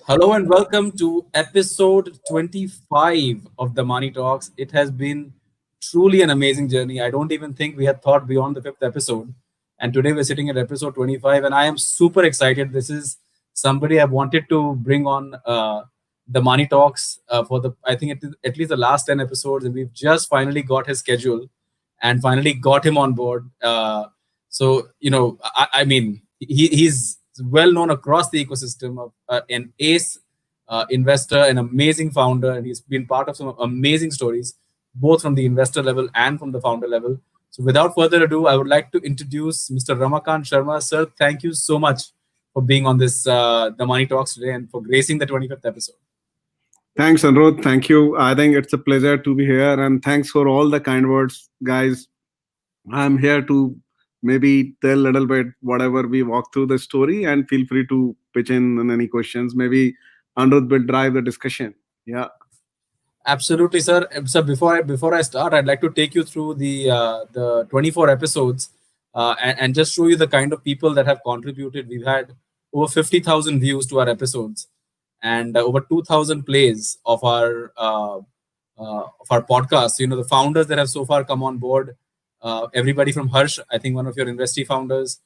Hello and welcome to episode 25 of the Money Talks. It has been truly an amazing journey. I don't even think we had thought beyond the fifth episode. And today we're sitting at episode 25, and I am super excited. This is somebody I've wanted to bring on the Money Talks for I think, at least the last 10 episodes, and we've just finally got his schedule and finally got him on board. He's well known across the ecosystem of an ace investor, an amazing founder, and he's been part of some amazing stories, both from the investor level and from the founder level. So, without further ado, I would like to introduce Mr. Ramakant Sharma. Sir, thank you so much for being on this the Money Talks today and for gracing the 25th episode. Thanks, Anurag. Thank you. I think it's a pleasure to be here, and thanks for all the kind words, guys. I'm here to maybe tell a little bit whatever we walk through the story, and feel free to pitch in on any questions. Maybe Anurag will drive the discussion. Yeah. Absolutely, sir. So before I start, I'd like to take you through the 24 episodes and just show you the kind of people that have contributed. We've had over 50,000 views to our episodes and over 2,000 plays of our podcast. You know, the founders that have so far come on board. Everybody from Harsh, I think one of your investee founders.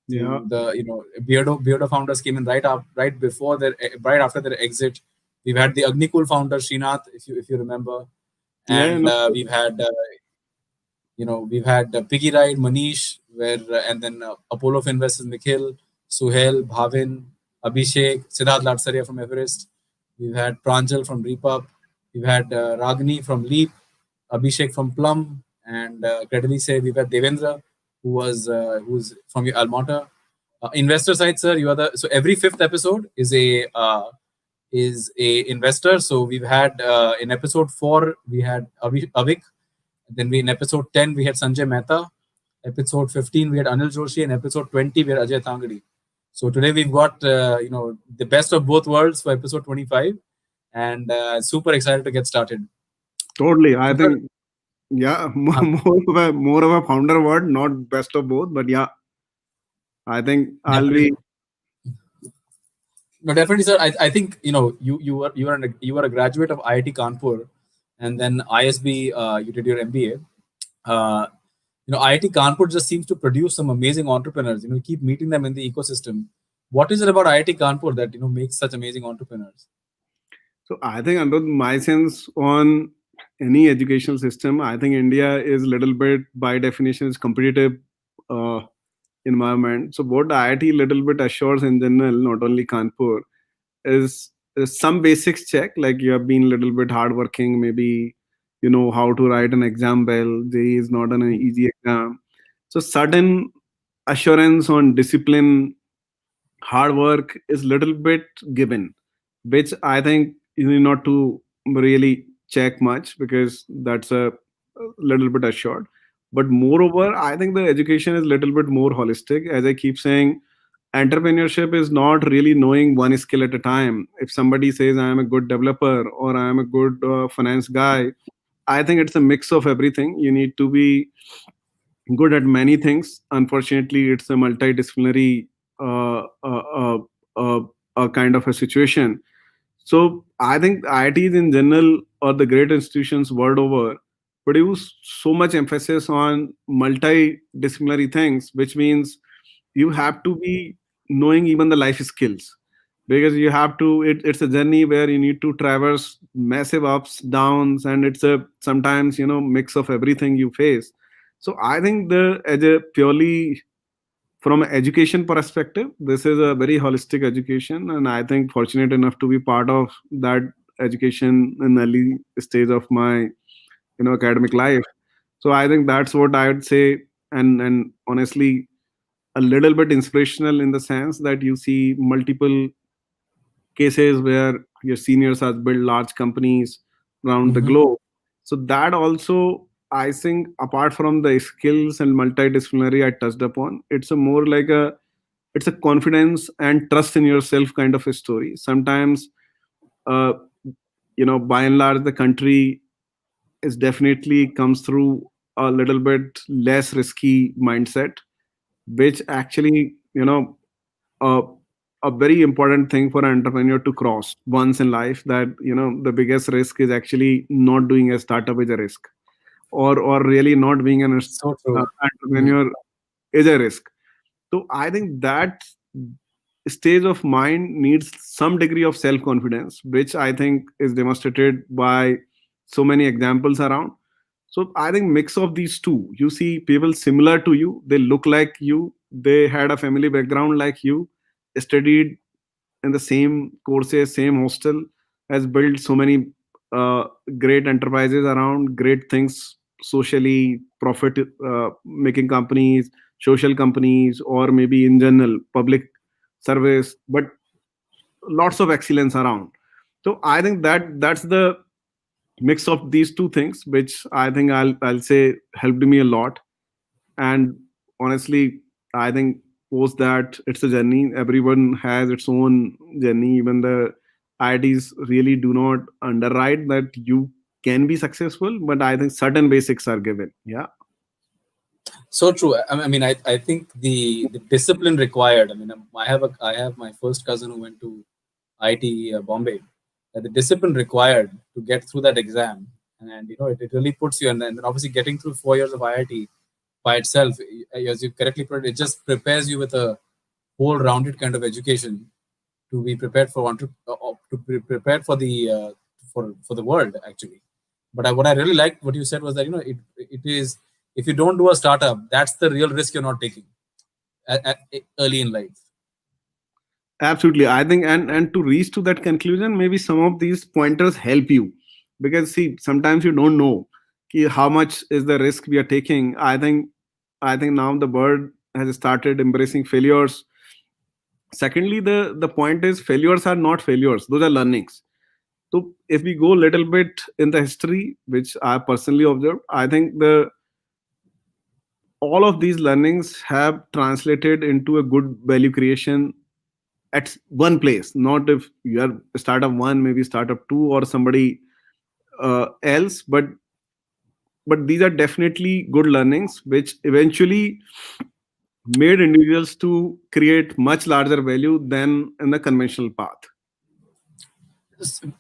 Yeah. The Beardo founders came in right before right after their exit. We've had the Agnikul founder Srinath, if you remember, Yeah. and No. we've had Piggy Ride, Manish, and then Apollo of Investors, Nikhil, Suhail, Bhavin, Abhishek, Siddharth Latsaria from Everest. We've had Pranjal from Repub. We've had Ragini from Leap, Abhishek from Plum, and credibly say we've had Devendra, who's from your Almata. Investor side, sir, you are so every fifth episode is a investor. So we've had in episode 4 we had Avik, then in episode 10 we had Sanjay Mehta, episode 15 we had Anil Joshi, and episode 20 we had Ajay Tangadi. So today we've got the best of both worlds for episode 25, and super excited to get started. Totally. I So, sir, think yeah, more of a founder word, not best of both, but yeah, I think I'll definitely. be. No, definitely, sir. I think you were a graduate of IIT Kanpur, and then ISB. You did your MBA. IIT Kanpur just seems to produce some amazing entrepreneurs. You keep meeting them in the ecosystem. What is it about IIT Kanpur that makes such amazing entrepreneurs? So I think under my sense on any educational system, I think India is a little bit by definition is competitive uh, environment. So what IIT little bit assures in general, not only Kanpur, is some basics check, like you have been a little bit hardworking, maybe you know how to write an exam well. JEE is not an easy exam. So sudden assurance on discipline, hard work is little bit given, which I think you need not to really check much because that's a little bit assured. But moreover, I think the education is little bit more holistic. As I keep saying, entrepreneurship is not really knowing one skill at a time. If somebody says I am a good developer or I am a good finance guy, I think it's a mix of everything. You need to be good at many things. Unfortunately, it's a multidisciplinary kind of a situation. So I think IITs in general or the great institutions world over produce so much emphasis on multidisciplinary things, which means you have to be knowing even the life skills, because you have to it's a journey where you need to traverse massive ups downs, and it's a sometimes mix of everything you face. So I think the as a purely from an education perspective, this is a very holistic education, and I think fortunate enough to be part of that education in early stage of my academic life. So I think that's what I would say, and honestly a little bit inspirational in the sense that you see multiple cases where your seniors have built large companies around the Mm-hmm. globe. So that also, I think, apart from the skills and multidisciplinary I touched upon, it's a more like it's a confidence and trust in yourself kind of a story. Sometimes, uh, by and large, the country is definitely comes through a little bit less risky mindset, which actually uh, a very important thing for an entrepreneur to cross once in life, that the biggest risk is actually not doing a startup is a risk, or really not being an So true. Hmm. entrepreneur is a risk. So I think that stage of mind needs some degree of self confidence, which I think is demonstrated by so many examples around. So I think mix of these two. You see people similar to you, they look like you, they had a family background like you, studied in the same courses, same hostel, has built so many uh, great enterprises around, great things socially, profit making companies, social companies, or maybe in general public service, but lots of excellence around. So I think that's the mix of these two things, which I think I'll say helped me a lot. And honestly, I think post that, it's a journey. Everyone has its own journey. Even the IITs really do not underwrite that you can be successful, but I think certain basics are given. Yeah. So true. I mean, I think the discipline required. I mean, I have my first cousin who went to IIT Bombay. The discipline required to get through that exam, and it really puts you. And then obviously getting through 4 years of IIT by itself, as you correctly put it, it just prepares you with a whole rounded kind of education to be prepared for to be prepared for the for the world actually. But what I really liked what you said was that it is, if you don't do a startup, that's the real risk you're not taking early in life. Absolutely. I think, and to reach to that conclusion, maybe some of these pointers help you, because see, sometimes you don't know how much is the risk we are taking. I think now the bird has started embracing failures. Secondly, the point is failures are not failures; those are learnings. So if we go a little bit in the history, which I personally observed, I think the all of these learnings have translated into a good value creation at one place. Not if you are startup one, maybe startup two, or somebody else, but these are definitely good learnings which eventually made individuals to create much larger value than in the conventional path.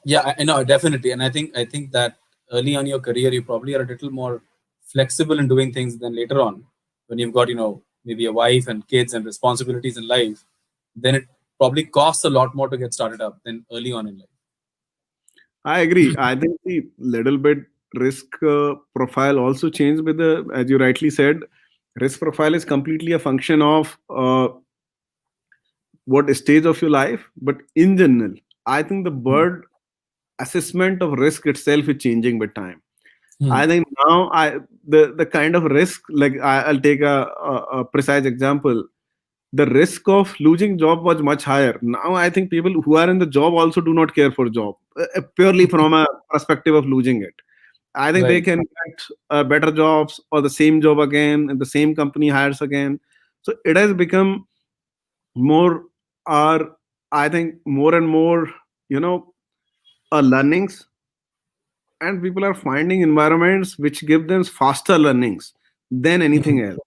Yeah, I know, definitely. And I think that early on in your career you probably are a little more flexible in doing things than later on, when you've got maybe a wife and kids and responsibilities in life. Then it probably costs a lot more to get started up than early on in life. I agree. I think the little bit risk profile also changed with the, as you rightly said, risk profile is completely a function of what stage of your life. But in general, I think the Hmm. bird assessment of risk itself is changing with time. Hmm. I think now the kind of risk, like I'll take a precise example. The risk of losing job was much higher. Now I think people who are in the job also do not care for job, purely from a perspective of losing it. I think they Right. can get better jobs or the same job again, and the same company hires again. So it has become more, or I think more and more, you know, learnings, and people are finding environments which give them faster learnings than anything Hmm. else.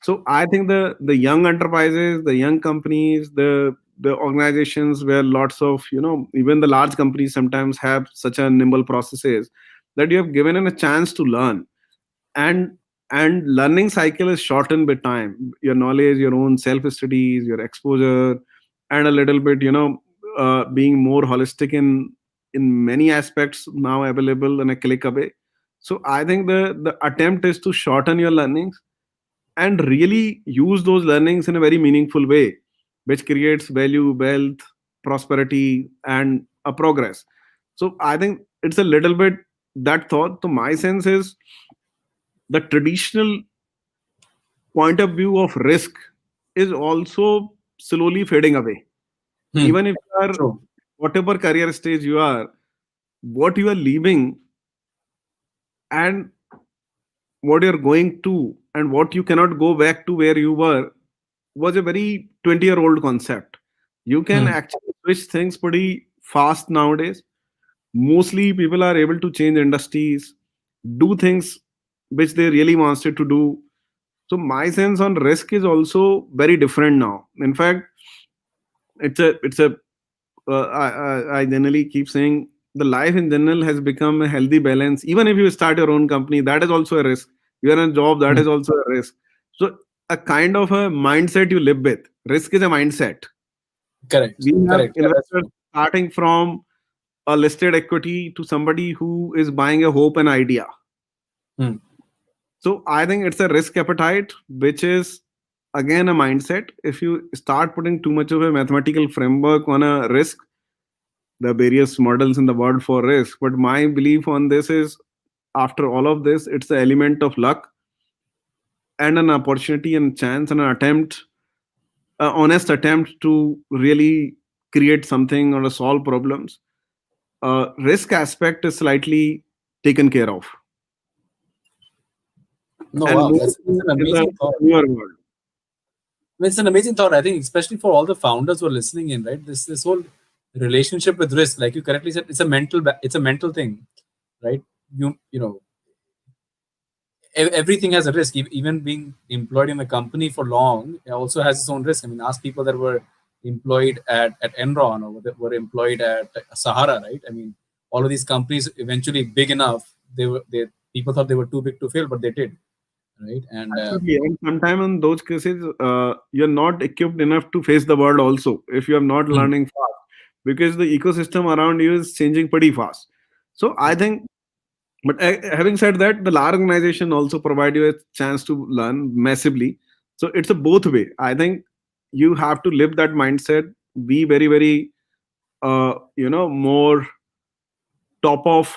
So I think the young enterprises, the young companies, the organizations where lots of, even the large companies sometimes have such a nimble processes, that you have given them a chance to learn. And and learning cycle is shortened with time. Your knowledge, your own self studies, your exposure, and a little bit, being more holistic in many aspects now available in a click away. So I think the attempt is to shorten your learnings and really use those learnings in a very meaningful way, which creates value, wealth, prosperity, and a progress. So I think it's a little bit that thought. So my sense is the traditional point of view of risk is also slowly fading away. Hmm. Even if you are, True. whatever career stage you are, what you are leaving and what you're going to, and what you cannot go back to where you were, was a very 20-year-old concept. You can Hmm. actually switch things pretty fast nowadays. Mostly people are able to change industries, do things which they really wanted to do. So my sense on risk is also very different now. In fact, I generally keep saying the life in general has become a healthy balance. Even if you start your own company, that is also a risk. You are in a job, that Hmm. is also a risk. So a kind of a mindset you live with. Risk is a mindset. Correct. We have Correct. Yeah, that's investors true. starting from a listed equity to somebody who is buying a hope and idea. Hmm. So I think it's a risk appetite, which is again a mindset. If you start putting too much of a mathematical framework on a risk, the various models in the world for risk. But my belief on this is after all of this, it's the element of luck and an opportunity and chance and an attempt, an honest attempt to really create something or solve problems. Risk aspect is slightly taken care of. No, And wow, more that's an in the amazing thought. newer world. It's an amazing thought. I think, especially for all the founders who are listening in, right? This whole relationship with risk, like you correctly said, it's a mental thing, right? You know, everything has a risk. Even being employed in a company for long also has its own risk. I mean, ask people that were employed at Enron or that were employed at Sahara, right? I mean, all of these companies eventually big enough, they people thought they were too big to fail, but they did, right? And Absolutely. And sometimes in those cases, you're not equipped enough to face the world also if you're not hmm, learning fast because the ecosystem around you is changing pretty fast. So I think, but having said that, the large organization also provide you a chance to learn massively. So it's a both way. I think you have to live that mindset, be very, very, more top of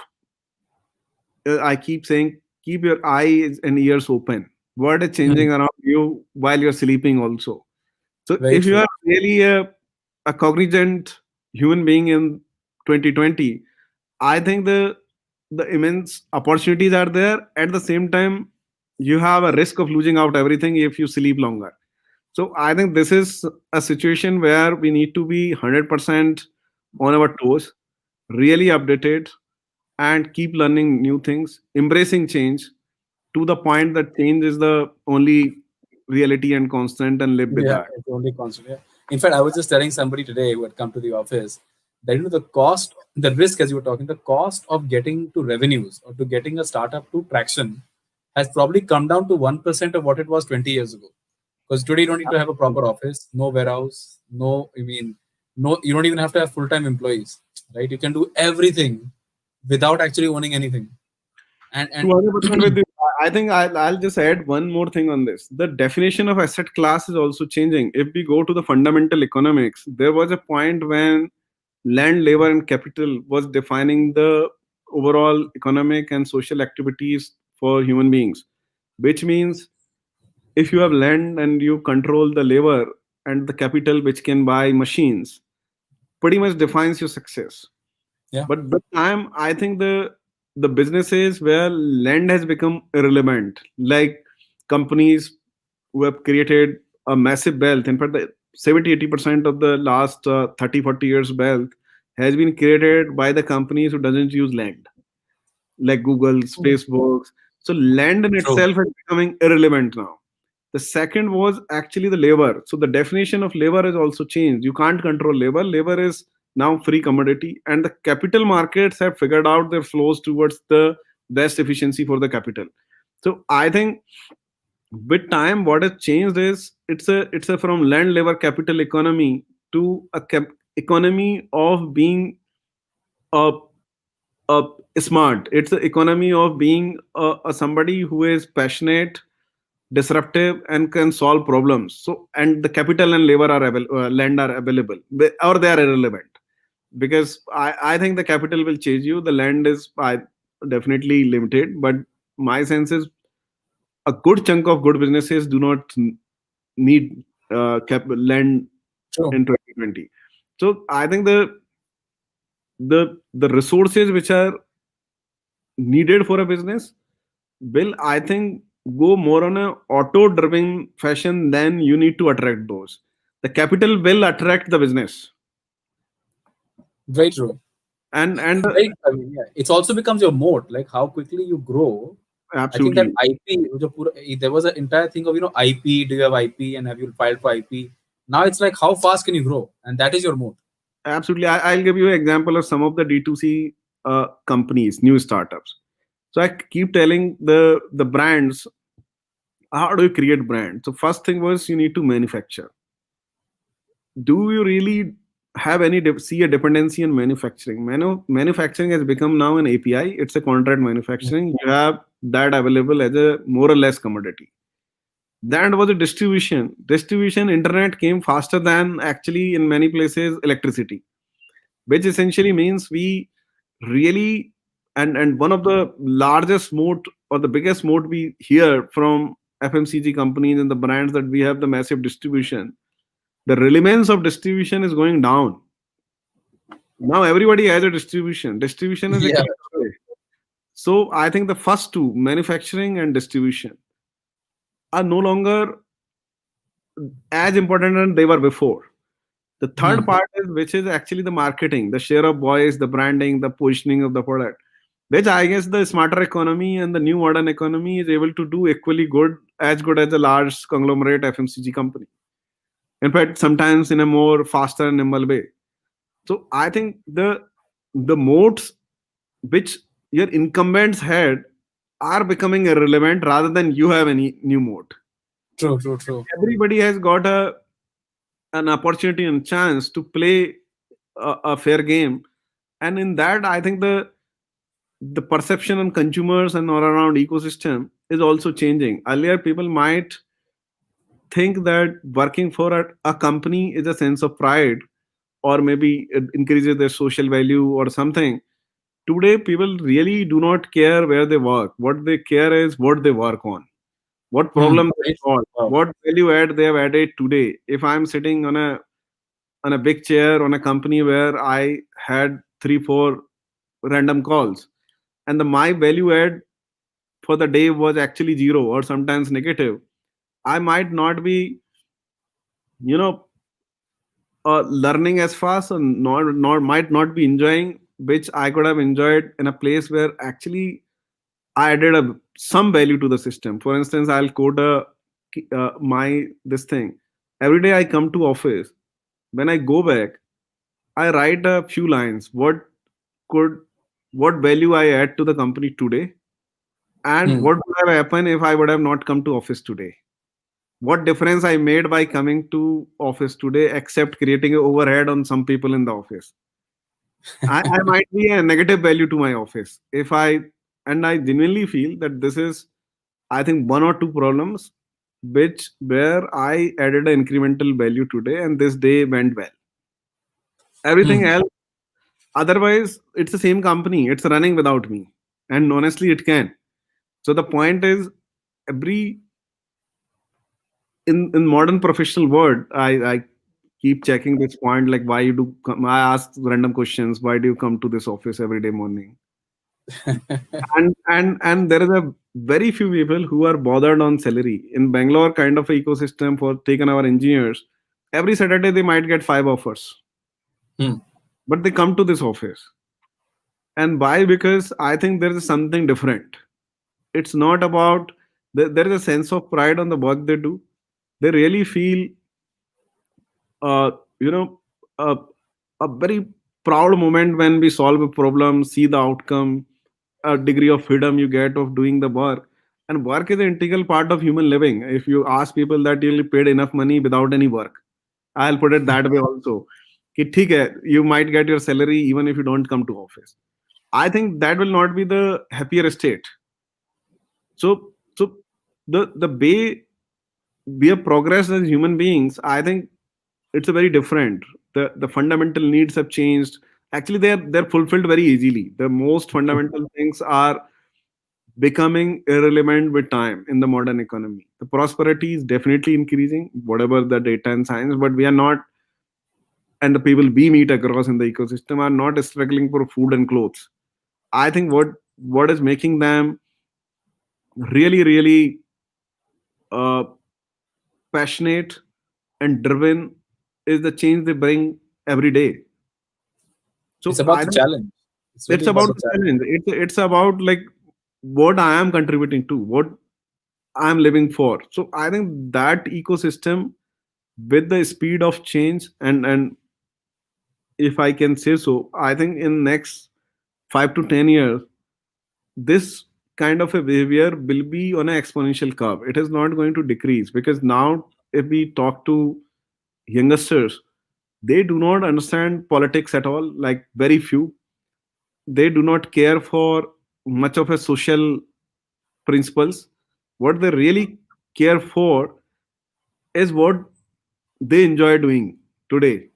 I keep saying, keep your eyes and ears open. What is hmm, changing around you while you're sleeping also. So very if you true. are really a cognizant human being in 2020, I think the immense opportunities are there. At the same time, you have a risk of losing out everything if you sleep longer. So I think this is a situation where we need to be 100% on our toes, really updated, and keep learning new things, embracing change to the point that change is the only reality and constant and live with Yeah, that. it's only constant. Yeah. In fact, I was just telling somebody today who had come to the office that the cost, the risk, as you were talking, the cost of getting to revenues or to getting a startup to traction has probably come down to 1% of what it was 20 years ago. Because today you don't need to have a proper office, no warehouse, no, you don't even have to have full-time employees, right? You can do everything without actually owning anything. And 200% with you. I think I'll just add one more thing on this. The definition of asset class is also changing. If we go to the fundamental economics, there was a point when land, labor, and capital was defining the overall economic and social activities for human beings, which means if you have land and you control the labor and the capital which can buy machines, pretty much defines your success. yeah, But with time, I think the businesses where land has become irrelevant, like companies who have created a massive wealth. In fact, the 70-80% of the last 30 40 years wealth has been created by the companies who doesn't use land, like Google, Facebook. So land in true. itself is becoming irrelevant now. The second was actually the labor. So the definition of labor has also changed. You can't control labor. Labor is now free commodity, and the capital markets have figured out their flows towards the best efficiency for the capital. So I think with time, what has changed is it's a from land labor capital economy to a economy of being a uh, smart. It's the economy of being a somebody who is passionate, disruptive, and can solve problems. So, and the capital and labor are land are available, or they are irrelevant because I think the capital will chase you. The land is definitely limited, but my sense is a good chunk of good businesses do not need land True. in 2020. So I think the resources which are needed for a business will, I think, go more on a auto driven fashion than you need to attract those. The capital will attract the business. Very true. And Right. I mean, yeah. It also becomes your moat, like how quickly you grow. I think that absolutely. IP, there was an entire thing of IP. Do you have IP and have you filed for IP? Now it's like how fast can you grow, and that is your moat. Absolutely. I'll give you an example of some of the D2C companies, new startups. So I keep telling the brands, how do you create brand? So first thing was, you need to manufacture. Do you really have any see a dependency on manufacturing? Manufacturing has become now an API. It's a contract manufacturing. You have that available as a more or less commodity. That was a distribution. Internet came faster than, actually, in many places, electricity, which essentially means we really, and one of the largest moat, or the biggest moat, we hear from FMCG companies and the brands, that we have the massive distribution. The relevance of distribution is going down. Now everybody has a distribution is a Yeah, key takeaway. So I think the first two, manufacturing and distribution, are no longer as important as they were before. The third hmm. part is, which is actually the marketing, the share of voice, the branding, the positioning of the product, which I guess the smarter economy and the new modern economy is able to do equally good, as good as a large conglomerate FMCG company. In fact, sometimes in a more faster and nimble way. So I think the moats which your incumbents had are becoming irrelevant, rather than you have any new moat. True, true, true. Everybody has got an opportunity and chance to play a fair game, and in that, I think the perception on consumers and all around ecosystem is also changing. Earlier, people might think that working for a company is a sense of pride, or maybe it increases their social value or something. Today, people really do not care where they work. What they care is what they work on, what Hmm. problem they Right. solve, Wow. what value add they have added today. If I'm sitting on a big chair on a company where I had 3 4 random calls, and the my value add for the day was actually zero or sometimes negative, I might not be, you know, learning as fast, and nor might not be enjoying, which I could have enjoyed in a place where actually I added some value to the system. For instance, I'll quote my this thing. Every day I come to office. When I go back, I write a few lines. Could what value I add to the company today, and Hmm. what would have happened if I would have not come to office today? What difference I made by coming to office today, except creating an overhead on some people in the office? I might be a negative value to my office if I, and I genuinely feel that this is, I think, one or two problems which where I added an incremental value today and this day went well. Everything Hmm. else, otherwise, it's the same company. It's running without me, and honestly, it can. So the point is, every in modern professional world, I keep checking this point, like, why you do come, I ask random questions. Why do you come to this office every day morning? And there is a very few people who are bothered on salary in Bangalore kind of a ecosystem. For taken our engineers, every Saturday they might get 5 offers, Hmm. but they come to this office. And why? Because I think there is something different. It's not about, there is a sense of pride on the work they do. They really feel, uh, you know, a, a very proud moment when we solve a problem, see the outcome, a degree of freedom you get of doing the work. And work is an integral part of human living. If you ask people that you'll be paid enough money without any work, I'll put it that way also. कि ठीक है, you might get your salary even if you don't come to office. I think that will not be the happier state. So the way we have progressed as human beings, I think it's a very different. The fundamental needs have changed. Actually, they're fulfilled very easily. The most fundamental things are becoming irrelevant with time in the modern economy. The prosperity is definitely increasing, whatever the data and science, but we are not, and the people we meet across in the ecosystem are not struggling for food and clothes. I think what is making them really, really uh, passionate and driven is the change they bring every day. It's So about I the think challenge. It's it's really about about the the challenge. challenge. It's about, like, what I am contributing to, what I'm living for. So I think that ecosystem with the speed of change, and if I can say so, I think in next 5 to 10 years, this kind of a behavior will be on an exponential curve. It is not going to decrease, because now if we talk to youngsters, they do not understand politics at all, like very few. They do not care for much of a social principles. What they really care for is what they enjoy doing today.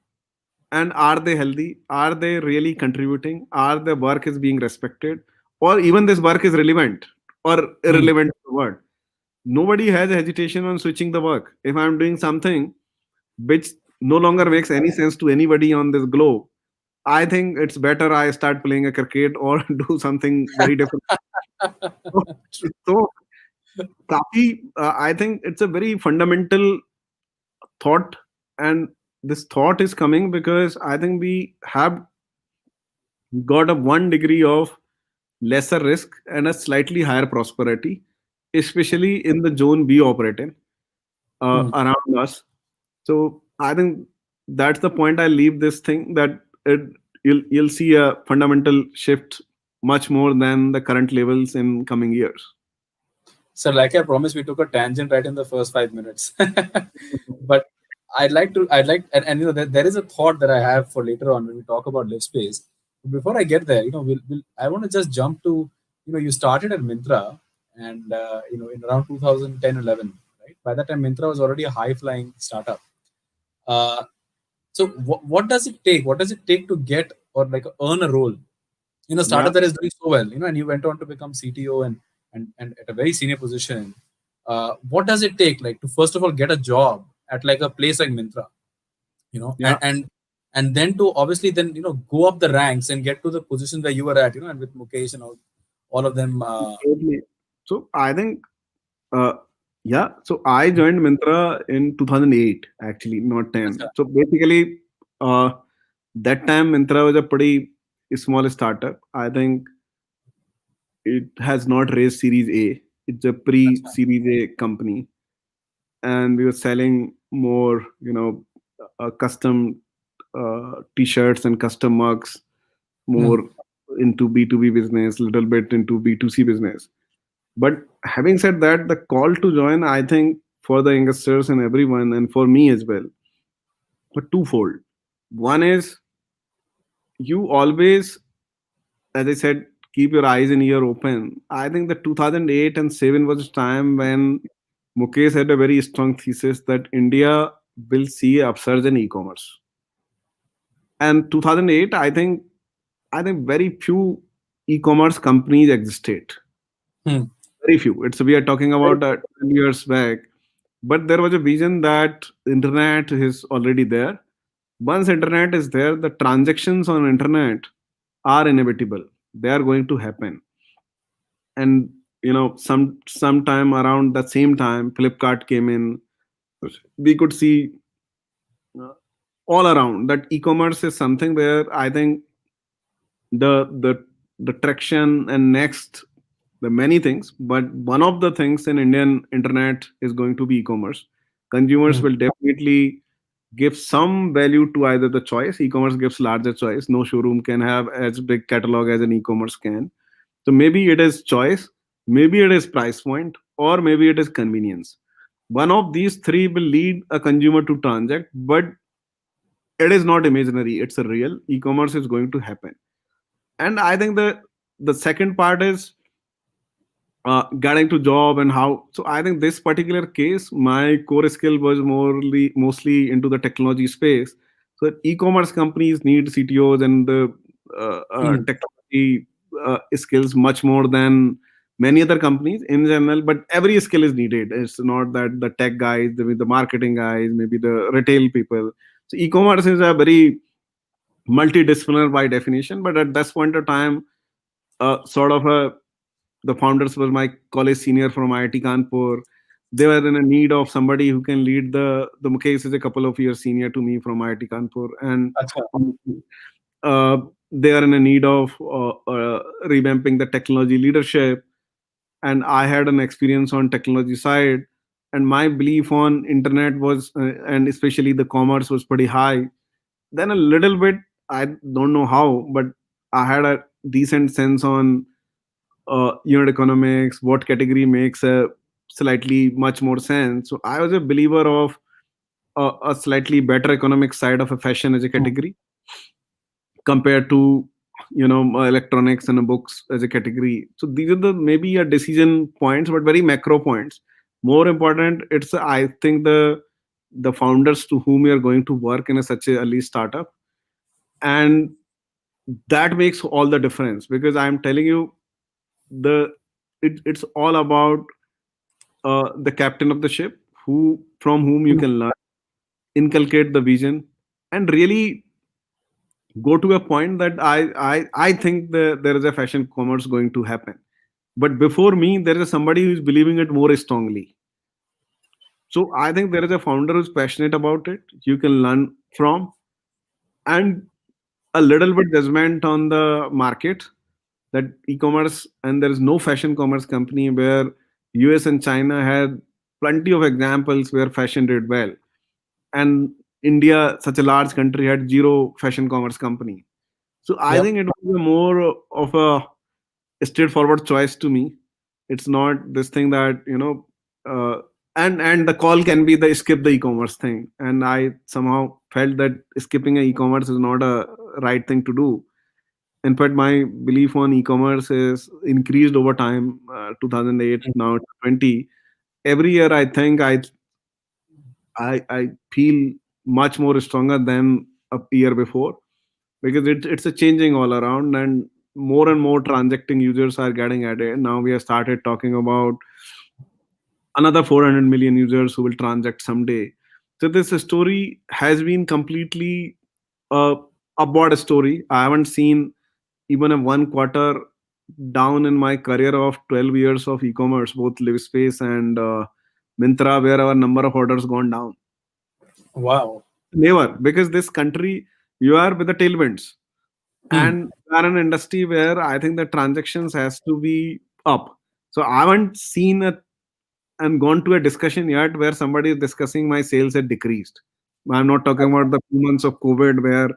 And are they healthy? Are they really contributing? Are their work is being respected? Or even this work is relevant or Hmm. irrelevant to the world? Nobody has hesitation on switching the work. If I'm doing something which no longer makes any sense to anybody on this globe, I think it's better I start playing a cricket or do something very different. So, so I think it's a very fundamental thought, and this thought is coming because I think we have got a one degree of lesser risk and a slightly higher prosperity, especially in the zone we operate in Hmm. around us. So I think that's the point I leave this thing, that you'll see a fundamental shift much more than the current levels in coming years. So, like I promised, we took a tangent right in the first 5 minutes. But and there is a thought that I have for later on when we talk about Livspace. Before I get there, I want to just jump to, you started at Myntra, and in around 2010-11, right? By that time, Myntra was already a high flying startup. Uh, so, what does it take? What does it take to get or like earn a role in a Yeah. startup that is doing so well, and you went on to become CTO and at a very senior position. What does it take, like, to first of all get a job at like a place like Myntra, Yeah. and then to obviously then go up the ranks and get to the position where you were at, and with Mukesh and all of them. Totally. So I think, uh, yeah. So I joined Myntra in 2008, actually, not 10. Acha. So basically, uh, that time Myntra was a pretty small startup. I think it has not raised Series A. It's a Acha. pre-Series A company, and we were selling more, custom T-shirts and custom mugs, Hmm. more into B2B business, little bit into B2C business. But having said that, the call to join, I think, for the youngsters and everyone, and for me as well, were twofold. One is, you always, as I said, keep your eyes and ear open. I think the 2008 and 7 was a time when Mukesh had a very strong thesis that India will see an upsurge in e-commerce. And 2008, I think very few e-commerce companies existed. Hmm. Very few. It's We are talking Very about 10 years back, but there was a vision that internet is already there. Once internet is there, the transactions on internet are inevitable. They are going to happen. And sometime around the same time Flipkart came in, we could see uh, all around that e-commerce is something where I think the the the traction, and next, the many things, but one of the things in Indian internet is going to be e-commerce. Consumers Hmm. will definitely give some value to either the choice. E-commerce gives larger choice. No showroom can have as big catalog as an e-commerce can. So maybe it is choice, maybe it is price point, or maybe it is convenience. One of these three will lead a consumer to transact, but it is not imaginary, it's a real. E-commerce is going to happen. And I think the second part is getting to job and how. So I think this particular case, my core skill was mostly into the technology space. So e-commerce companies need CTOs and the Hmm. technology skills much more than many other companies in general, but every skill is needed. It's not that the tech guys, the marketing guys, maybe the retail people. So e-commerce is a very multidisciplinary by definition, but at this point of time, sort of a the founders were my college senior from IIT Kanpur. They were in a need of somebody who can lead the Mukesh is a couple of years senior to me from IIT Kanpur, and Acha. uh, they are in a need of revamping the technology leadership. And I had an experience on technology side, and my belief on internet was, and especially the commerce was pretty high. Then a little bit, I don't know how, but I had a decent sense on unit economics, what category makes a slightly much more sense. So I was a believer of a slightly better economic side of a fashion as a Hmm. category compared to electronics and books as a category. So these are the maybe a decision points, but very macro points. More important, it's I think the founders to whom you're going to work in a such a early startup, and that makes all the difference, because I'm telling you, the it's all about the captain of the ship, who from whom you Hmm. can learn, inculcate the vision, and really go to a point that I think there is a fashion commerce going to happen. But before me, there is somebody who is believing it more strongly. So I think there is a founder who's passionate about it. You can learn from, and a little bit judgment on the market, that e-commerce, and there is no fashion commerce company where US and China had plenty of examples where fashion did well, and India, such a large country, had zero fashion commerce company. So I Yep. think it was a more of a straightforward choice to me. It's not this thing that and the call can be the skip the e-commerce thing, and I somehow felt that skipping a e-commerce is not a right thing to do. In fact, my belief on e-commerce is increased over time. 2008 Hmm. now to 20. Every year, I think I feel much more stronger than a year before, because it's a changing all around, and more transacting users are getting added. Now we have started talking about another 400 million users who will transact someday. So this story has been completely a upward story. I haven't seen even a one quarter down in my career of 12 years of e-commerce, both Livspace and Myntra, where our number of orders gone down. Wow. Never, because this country, you are with the tailwinds, Hmm. and we are an industry where I think the transactions has to be up. So I haven't seen a and gone to a discussion yet where somebody is discussing my sales had decreased. I'm not talking about the 2 months of COVID where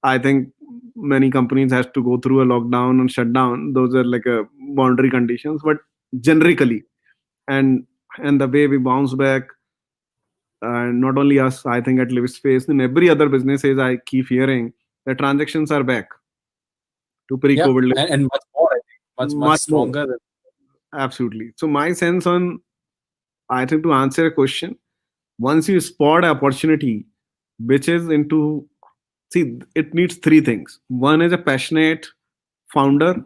I think many companies has to go through a lockdown and shutdown. Those are like a boundary conditions, but generically, and and the way we bounce back, and not only us, I think at Livspace, in every other businesses, I keep hearing the transactions are back to Yep. pre-COVID levels. And much more, I think. Much Much more. stronger than. Absolutely. So my sense on, I think, to answer a question, once you spot an opportunity which is into, see, it needs three things. One is a passionate founder,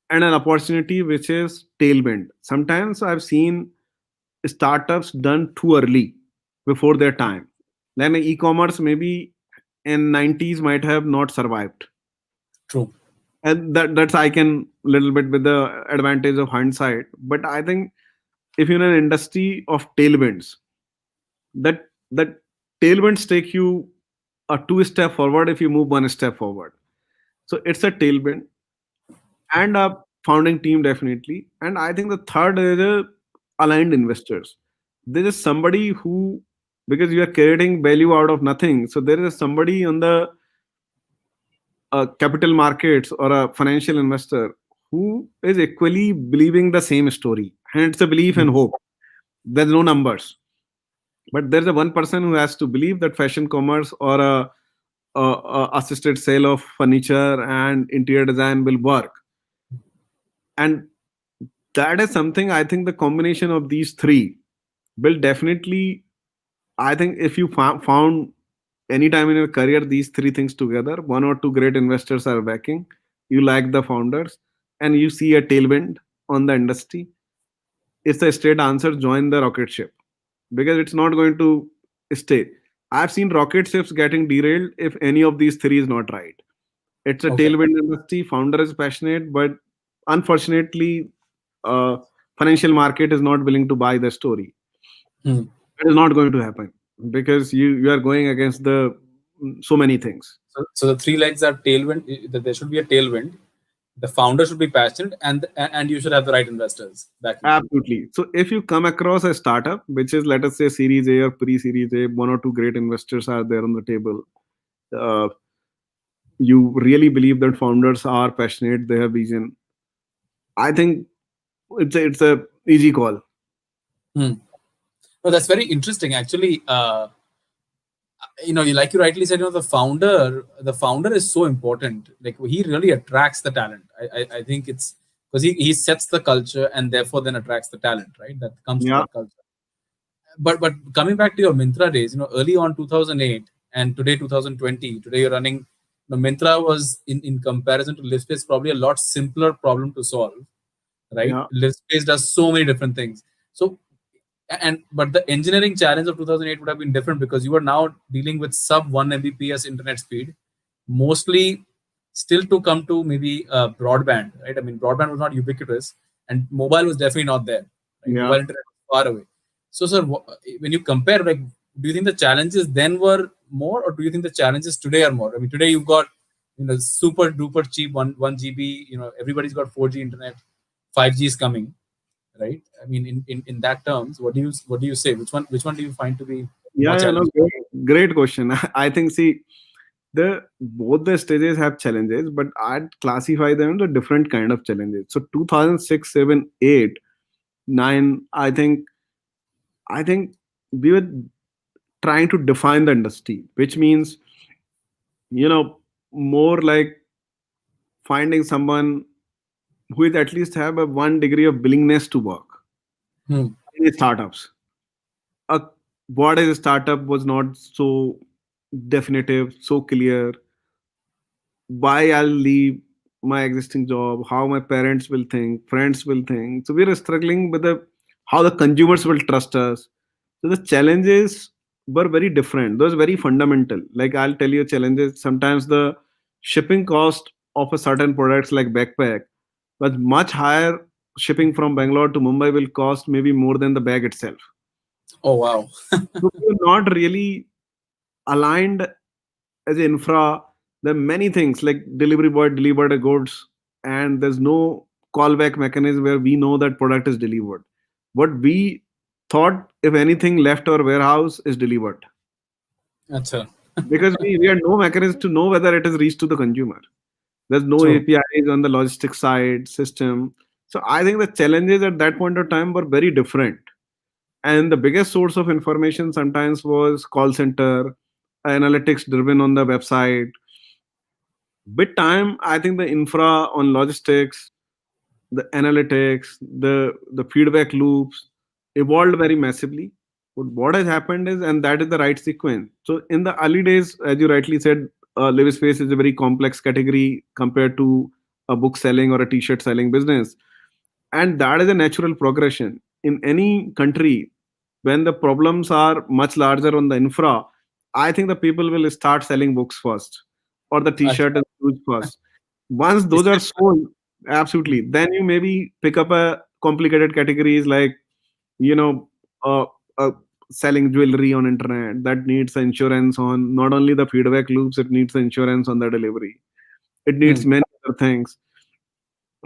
and an opportunity which is tailwind. Sometimes I've seen startups done too early, before their time. Then e-commerce maybe in 90s might have not survived. True. And that's I can little bit with the advantage of hindsight. But I think if you're in an industry of tailwinds, that tailwinds take you a two step forward if you move one step forward. So it's a tailwind and a founding team, definitely. And I think the third is aligned investors. There is somebody who, because you are creating value out of nothing, so there is somebody on the capital markets or a financial investor who is equally believing the same story, and it's a belief and Hmm. hope. There's no numbers, but there's a one person who has to believe that fashion commerce or a assisted sale of furniture and interior design will work. And that is something, I think, the combination of these three will definitely, I think, if you found any time in your career these three things together, one or two great investors are backing, you like the founders, and you see a tailwind on the industry, it's a straight answer: join the rocket ship, because it's not going to stay. I've seen rocket ships getting derailed if any of these three is not right. It's a Okay. tailwind industry, founder is passionate, but unfortunately, uh, financial market is not willing to buy the story. Hmm. It is not going to happen, because you are going against the so many things. So the three legs are tailwind. That there should be a tailwind. The founder should be passionate, and you should have the right investors backing you. Absolutely. So if you come across a startup, which is, let us say, Series A or pre-Series A, one or two great investors are there on the table. Uh, you really believe that founders are passionate, they have vision. I think it's a easy call. Hmm. No, that's very interesting. Actually, like you rightly said, the founder is so important. Like he really attracts the talent. I think it's because he sets the culture and therefore then attracts the talent, right? That comes to Yeah, that culture. But coming back to your Myntra days, early on 2008 and today 2020, today you're running. Myntra was in comparison to Livspace probably a lot simpler problem to solve, right? yeah, Livspace does so many different things. So but the engineering challenge of 2008 would have been different because you are now dealing with sub 1 Mbps internet speed, mostly still to come to maybe broadband, right? I mean, broadband was not ubiquitous, and mobile was definitely not there, right? yeah. Mobile internet was far away. So, sir, when you compare, like, do you think the challenges then were more, or do you think the challenges today are more? I mean, today you've got super duper cheap one GB. Everybody's got 4G internet, 5G is coming, right? I mean, in that terms, what do you say? Which one do you find to be more Yeah, yeah, no, challenging? great question. I think, see, the both the stages have challenges, but I'd classify them into different kind of challenges. So 2006, 7, 8, 9, I think we were trying to define the industry, which means, you know, more like finding someone who is at least have a one degree of willingness to work Hmm. in startups. A what is a startup was not so definitive, so clear. Why I'll leave my existing job, how my parents will think, friends will think. So we're struggling with the how the consumers will trust us. So the challenges were very different. Those very fundamental. Like I'll tell you challenges. Sometimes the shipping cost of a certain products like backpack was much higher. Shipping from Bangalore to Mumbai will cost maybe more than the bag itself. Oh wow. So we're not really aligned as infra. There are many things like delivery boy delivered a goods, and there's no callback mechanism where we know that product is delivered. What we thought, if anything left our warehouse, is delivered, Acha. because we had no mechanism to know whether it has reached to the consumer. There's no True. APIs on the logistics side system. So I think the challenges at that point of time were very different. And the biggest source of information sometimes was call center, analytics driven on the website. With time, I think the infra on logistics, the analytics, the feedback loops evolved very massively. But what has happened is, and that is the right sequence. So in the early days, as you rightly said, Livspace is a very complex category compared to a book selling or a t-shirt selling business, and that is a natural progression in any country. When the problems are much larger on the infra, I think the people will start selling books first, or the Acha. t-shirt and shoes first. Once Is those are it- sold, absolutely, then you maybe pick up a complicated categories like, you know uh, uh, selling jewelry on internet that needs insurance on not only the feedback loops, it needs insurance on the delivery, it Hmm. needs many other things.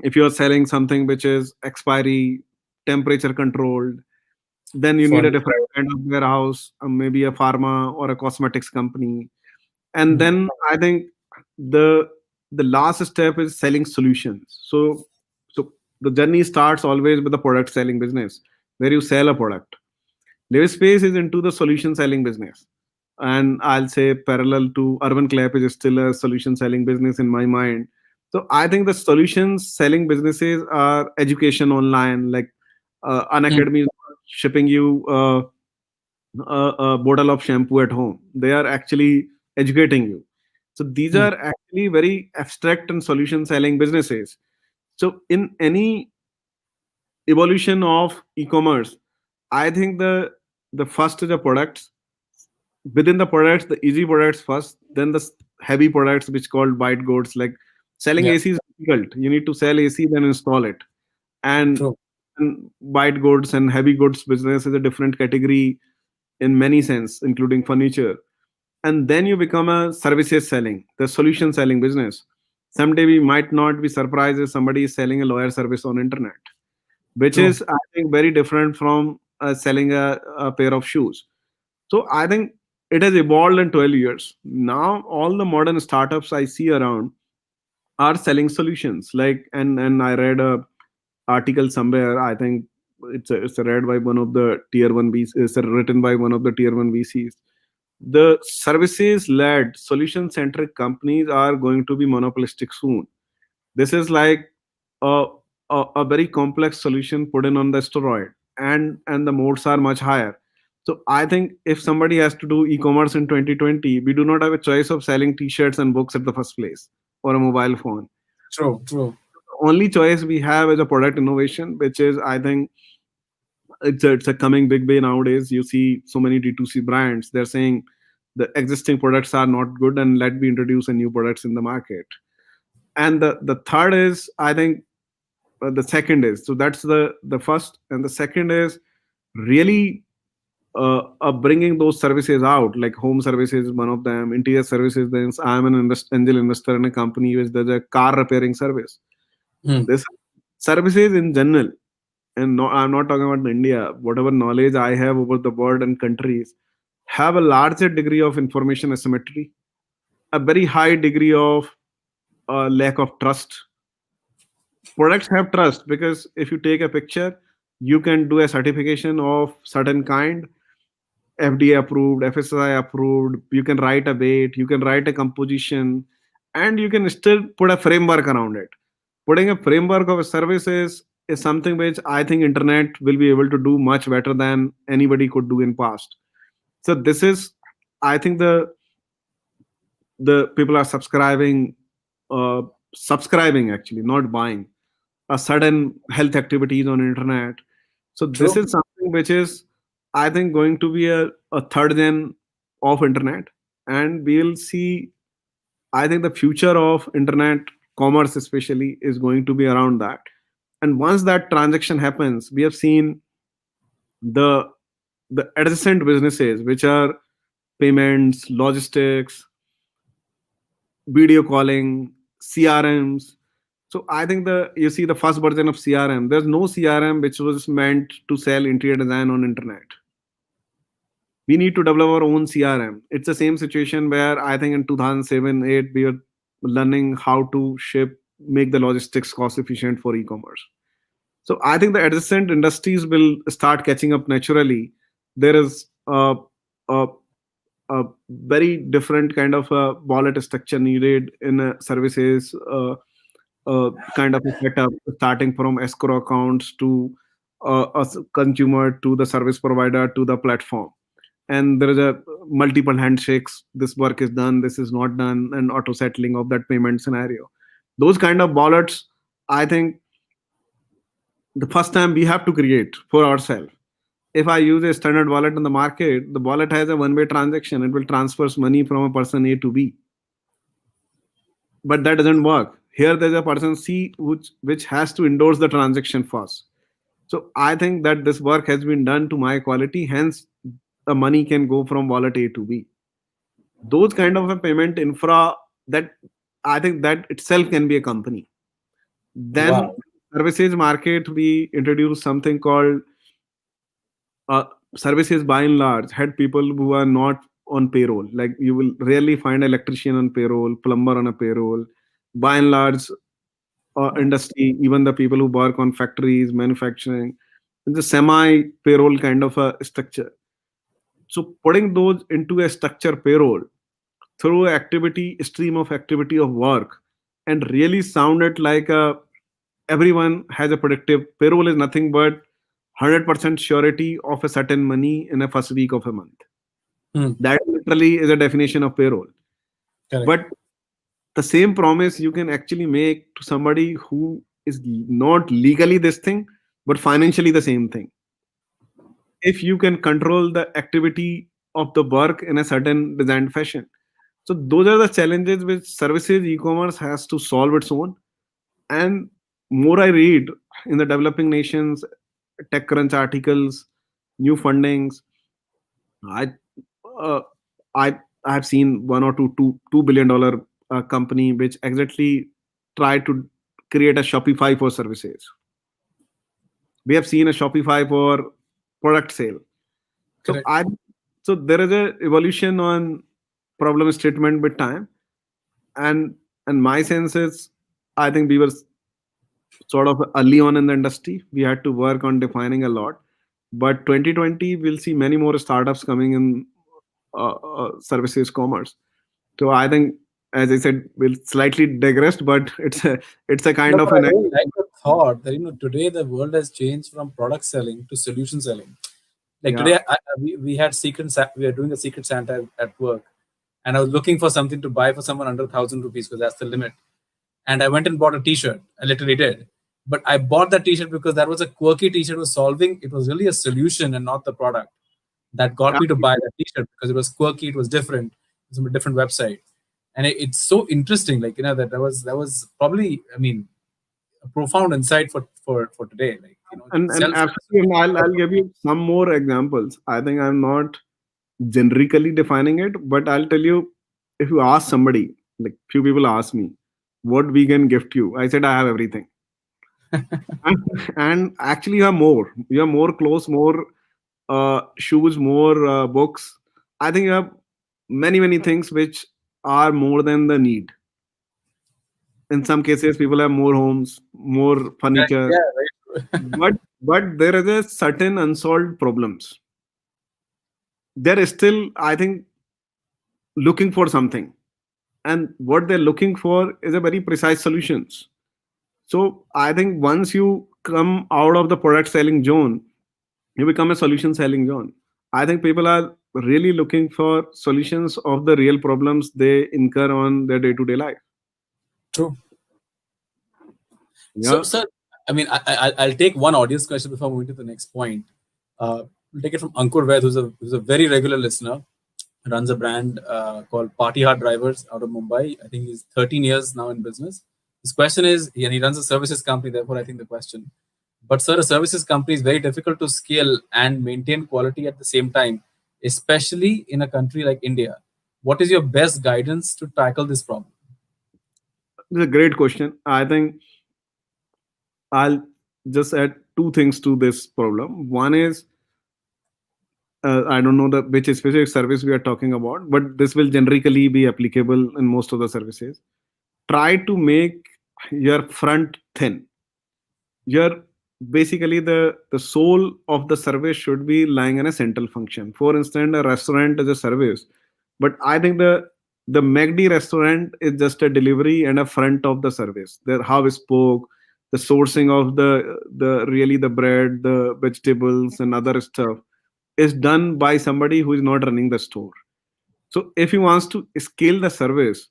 If you're selling something which is expiry, temperature controlled, then you need a different Furniture. kind of warehouse, maybe a pharma or a cosmetics company. And Hmm. then I think the the last step is selling solutions. So the journey starts always with the product selling business, where you sell a product. Livspace is into the solution selling business. And I'll say parallel to Urban Clap is still a solution selling business in my mind. So I think the solutions selling businesses are education online, like an Hmm. academy is not shipping you a bottle of shampoo at home. They are actually educating you. So these Hmm. are actually very abstract and solution selling businesses. So in any evolution of e-commerce, I think the first is the products. Within the products, the easy products first, then the heavy products which called white goods. Like selling Yeah. AC is difficult. You need to sell AC, then install it. And, True. and white goods and heavy goods business is a different category in many sense, including furniture. And then you become a services selling, the solution selling business. Someday we might not be surprised if somebody is selling a lawyer service on internet, which True. is I think very different from selling a pair of shoes. So I think it has evolved in 12 years. Now all the modern startups I see around are selling solutions. Like and I read a article somewhere. I think it's a read by one of the tier one VCs. It's written by one of the tier one VCs. The services led solution centric companies are going to be monopolistic soon. This is like a, a very complex solution put in on the steroid, and the modes are much higher. So I think if somebody has to do e-commerce in 2020, we do not have a choice of selling t-shirts and books at the first place, or a mobile phone. True. True. The only choice we have is a product innovation, which is I think it's a coming big way nowadays. You see so many D2C brands, they're saying the existing products are not good and let me introduce a new products in the market. And the third is I think the second is, so that's the first, and the second is really bringing those services out, like home services, one of them, interior services. Then I'm an angel investor in a company which does a car repairing service. Hmm. This services in general, and no, I'm not talking about India. Whatever knowledge I have over the world and countries, have a larger degree of information asymmetry, a very high degree of lack of trust. Products have trust because if you take a picture, you can do a certification of certain kind, FDA approved, FSI approved. You can write a weight, you can write a composition, and you can still put a framework around it. Putting a framework of a services is something which I think internet will be able to do much better than anybody could do in past. So this is, I think the people are uh, subscribing actually, not buying a sudden health activities on internet. So this True. is something which is I think going to be a third gen of internet, and we'll see. I think the future of internet commerce especially is going to be around that. And once that transaction happens, we have seen the the adjacent businesses which are payments, logistics, video calling, CRMs. So I think the you see the first version of CRM. There's no CRM which was meant to sell interior design on internet. We need to develop our own CRM. It's the same situation where I think in 2007, 8 we were learning how to make the logistics cost efficient for e-commerce. So I think the adjacent industries will start catching up naturally. There is a, a very different kind of a wallet structure needed in services. Kind of a setup, starting from escrow accounts to consumer to the service provider to the platform. And there is a multiple handshakes. This work is done, this is not done, and auto settling of that payment scenario. Those kind of wallets, I think the first time we have to create for ourselves. If I use a standard wallet in the market, the wallet has a one-way transaction. It will transfer money from a person A to B, but that doesn't work. Here, there's a person C which has to endorse the transaction first. So I think that this work has been done to my quality. Hence, the money can go from wallet A to B. Those kind of a payment infra, that I think that itself can be a company. Then Wow. services market, we introduced something called uh, services. By and large had people who are not on payroll. Like you will rarely find electrician on payroll, plumber on a payroll. By and large, industry, even the people who work on factories, manufacturing, it's a semi payroll kind of a structure. So putting those into a structure payroll through activity stream of activity of work, and really sound it like a everyone has a predictive payroll is nothing but 100% surety of a certain money in a first week of a month. Hmm. That literally is a definition of payroll. Correct. But the same promise you can actually make to somebody who is not legally this thing but financially the same thing, if you can control the activity of the work in a certain designed fashion. So those are the challenges which services e-commerce has to solve its own. And more I read in the developing nations, TechCrunch articles, new fundings, I uh, I I have seen one or two $2 billion company which exactly try to create a Shopify for services. We have seen a Shopify for product sale. So Correct. I so there is a evolution on problem statement with time, and my sense is I think we were sort of early on in the industry. We had to work on defining a lot, but 2020 we'll see many more startups coming in services commerce. So I think, as I said, we'll slightly digressed, but it's a No, kind but of I an really like the thought that today the world has changed from product selling to solution selling. Like yeah. today, we had we are doing a secret Santa at work, and I was looking for something to buy for someone under 1,000 rupees because that's the limit. And I went and bought a T-shirt. I literally did, but I bought that T-shirt because that was a quirky T-shirt. Was solving. It was really a solution and not the product that got me to buy that T-shirt because it was quirky. It was different. It was from a different website, and it's so interesting. Like that was probably, I mean, a profound insight for today. Like And self-service. absolutely, and I'll give you some more examples. I think I'm not generically defining it, but I'll tell you, if you ask somebody, like few people ask me, what we can gift you? I said I have everything. And actually you have more. You have more clothes, more shoes, more books. I think you have many things which are more than the need. In some cases, people have more homes, more furniture, Yeah, right. but there is a certain unsolved problems. They're still, I think, looking for something, and what they're looking for is a very precise solutions. So I think once you come out of the product selling zone, you become a solution selling zone. I think people are really looking for solutions of the real problems they incur on their day-to-day life. True. So, Yeah. sir, I mean, I'll take one audience question before moving to the next point. We'll take it from Ankur Vaid, who's a very regular listener, runs a brand called Party Hard Drivers out of Mumbai. I think he's 13 years now in business. His question is, and he runs a services company, therefore, I think the question. But, sir, a services company is very difficult to scale and maintain quality at the same time, especially in a country like India. What is your best guidance to tackle this problem? It's a great question. I think I'll just add two things to this problem. One is, I don't know the which specific service we are talking about, but this will generically be applicable in most of the services. Try to make your front thin. Your basically the soul of the service should be lying in a central function. For instance, a restaurant is a service, but I think the McD restaurant is just a delivery and a front of the service. The how we spoke, the sourcing of the really the bread, the vegetables, and other stuff is done by somebody who is not running the store. So if you wants to scale the service,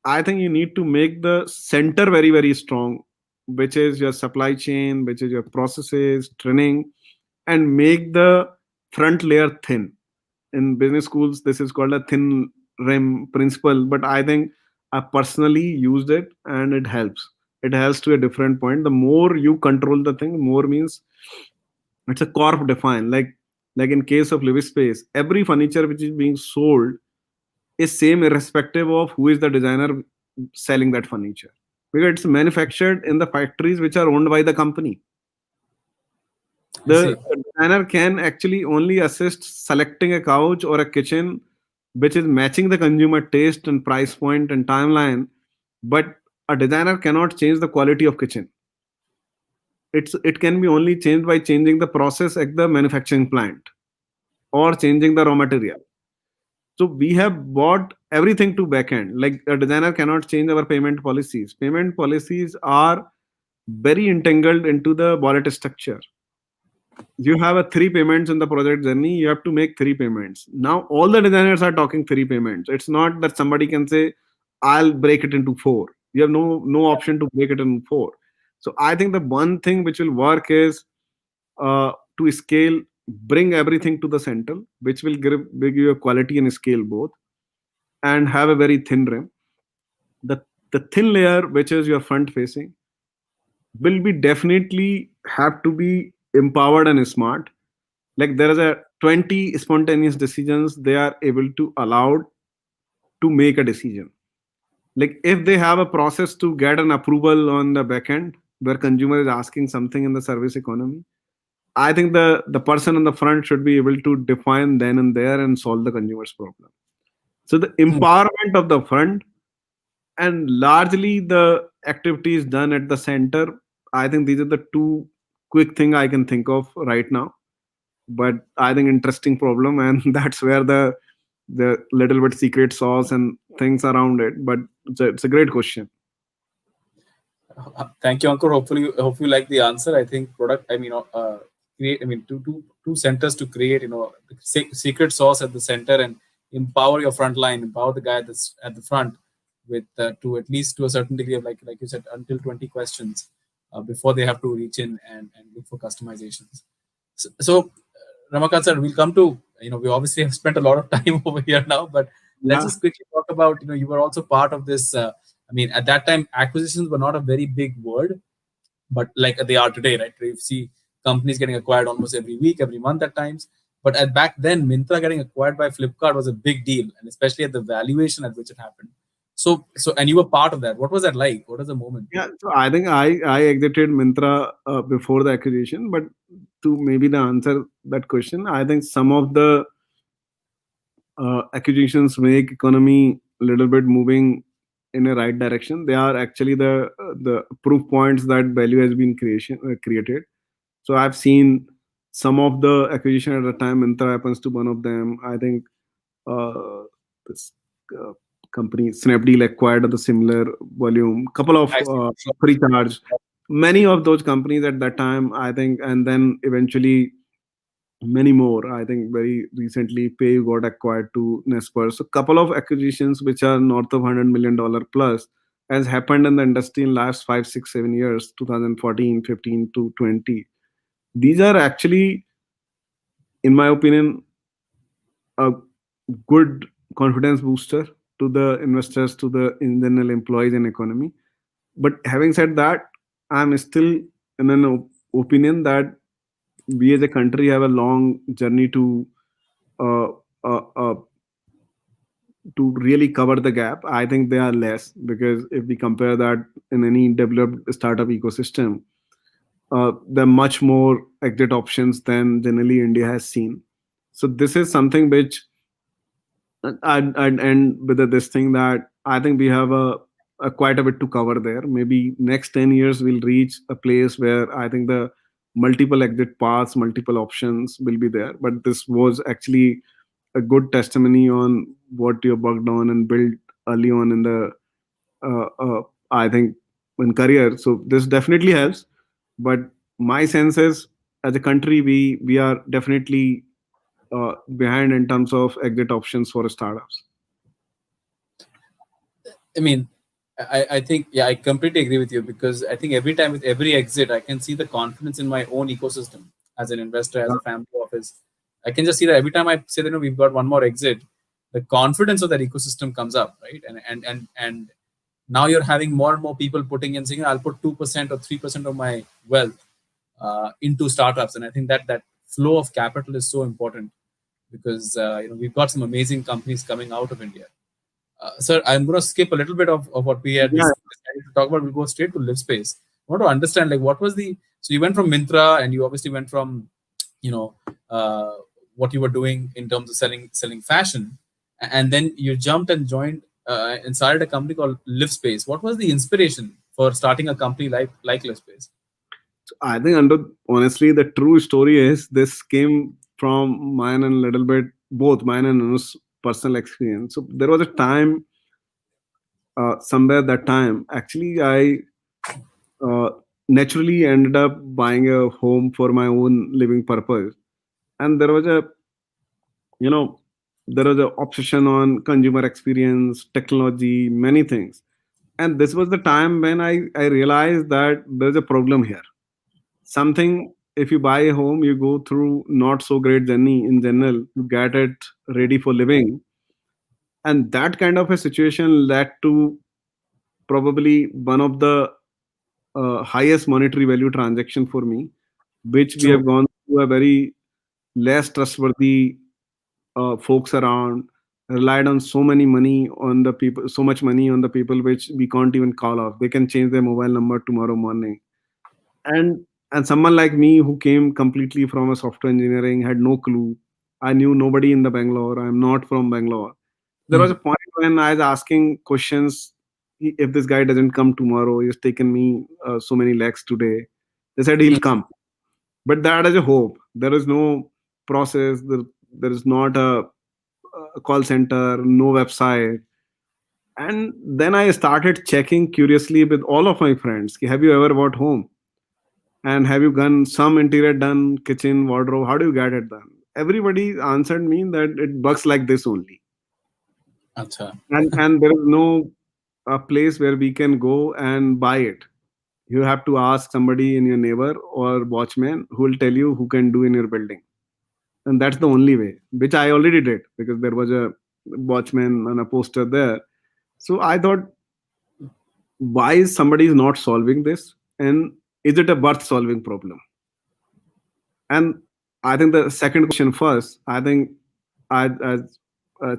I think you need to make the center very strong, which is your supply chain, which is your processes, training, and make the front layer thin. In business schools, this is called a thin rim principle, but I think I personally used it and it helps. It helps to a different point. The more you control the thing, more means it's a corp defined. Like in case of Livspace, every furniture which is being sold is same irrespective of who is the designer selling that furniture, because it's manufactured in the factories which are owned by the company. I The see. designer can actually only assist selecting a couch or a kitchen which is matching the consumer taste and price point and timeline, but a designer cannot change the quality of kitchen. It can be only changed by changing the process at the manufacturing plant or changing the raw material. So we have bought everything to backend. Like a designer cannot change our payment policies. Payment policies are very entangled into the wallet structure. You have a three payments in the project journey. You have to make three payments. Now all the designers are talking three payments. It's not that somebody can say, "I'll break it into four." You have no option to break it into four. So I think the one thing which will work is to scale, bring everything to the center, which will give you a quality and scale both, and have a very thin rim. The thin layer, which is your front facing, will be definitely have to be empowered and smart. Like there is a 20 spontaneous decisions they are able to allowed to make a decision. Like if they have a process to get an approval on the back end where consumer is asking something in the service economy, I think the person on the front should be able to define then and there and solve the consumer's problem. So the Hmm. empowerment of the front and largely the activities done at the center, I think these are the two quick thing I can think of right now. But I think interesting problem, and that's where the little bit secret sauce and things around it. But it's a great question. Thank you, Ankur. Hope you like the answer. I think product. I mean, create. I mean, two centers to create. Secret sauce at the center and empower your front line. Empower the guy that's at the front with to at least to a certain degree of like you said until 20 questions before they have to reach in and look for customizations. So Ramakant sir, we'll come to we obviously have spent a lot of time over here now, but let's Yeah. just quickly talk about you were also part of this. I mean, at that time, acquisitions were not a very big word, but like they are today, right? You see companies getting acquired almost every week, every month at times. But at back then, Myntra getting acquired by Flipkart was a big deal, and especially at the valuation at which it happened. And you were part of that. What was that like? What was the moment? Yeah, so I think I exited Myntra before the acquisition, but to maybe the answer that question, I think some of the acquisitions make economy a little bit moving in a right direction. They are actually the proof points that value has been created. So I've seen some of the acquisition at the time. Myntra happens to one of them. I think this uh, company Snapdeal acquired at the similar volume. Couple of I see. free charge. Many of those companies at that time, I think, and then eventually many more. I think very recently, Pay got acquired to Nesper. So, couple of acquisitions which are north of $100 million plus has happened in the industry in last 5, 6, 7 years, 2014, 15 to 20. These are actually, in my opinion, a good confidence booster to the investors, to the in general employees and economy. But having said that, I'm still in an opinion that we as a country have a long journey uh, uh, uh, to really cover the gap. I think they are less because if we compare that in any developed startup ecosystem, there are much more exit options than generally India has seen. So this is something which I'd end with this thing that I think we have a quite a bit to cover there. Maybe next 10 years we'll reach a place where I think the multiple exit paths, multiple options will be there. But this was actually a good testimony on what you worked on and built early on in the I think in career. So this definitely helps. But my sense is as a country we are definitely behind in terms of exit options for startups. I mean, I think, yeah, I completely agree with you because I think every time with every exit, I can see the confidence in my own ecosystem as an investor, as a family office. I can just see that every time I say that we've got one more exit, the confidence of that ecosystem comes up, right? And now you're having more and more people putting in saying, I'll put 2% or 3% of my wealth into startups, and I think that flow of capital is so important because we've got some amazing companies coming out of India. Sir, I'm going to skip a little bit of what we had Yeah, decided to talk about. We'll go straight to Livspace. I want to understand, like, what was the. So you went from Myntra, and you obviously went from, you know, uh, what you were doing in terms of selling fashion, and then you jumped and joined and started a company called Livspace. What was the inspiration for starting a company like Livspace? I think under honestly the true story is this came from mine and a little bit both mine and Anu's personal experience. So there was a time somewhere that time actually I uh, naturally ended up buying a home for my own living purpose, and there was a you know there was a obsession on consumer experience, technology, many things, and this was the time when I realized that there's a problem here. Something, if you buy a home you go through not so great journey in general to get it ready for living, and that kind of a situation led to probably one of the highest monetary value transaction for me, which we True. have gone through a very less trustworthy folks around, relied on so many money on the people, so much money on the people which we can't even call off. They can change their mobile number tomorrow morning. And someone like me who came completely from a software engineering, had no clue. I knew nobody in the Bangalore. I'm not from Bangalore. There was a Hmm. point when I was asking questions. If this guy doesn't come tomorrow, he's taken me so many lakhs today. They said he'll come, but that is a hope. There is no process. There is not a call center, no website. And then I started checking curiously with all of my friends. Ki, have you ever bought home? And have you done some interior done, kitchen, wardrobe? How do you get it done? Everybody answered me that it works like this only. Acha. And there is no a place where we can go and buy it. You have to ask somebody in your neighbor or watchman who will tell you who can do in your building. And that's the only way, which I already did because there was a watchman and a poster there. So I thought, why is somebody is not solving this? And is it a worth solving problem? And I think the second question first, I think I was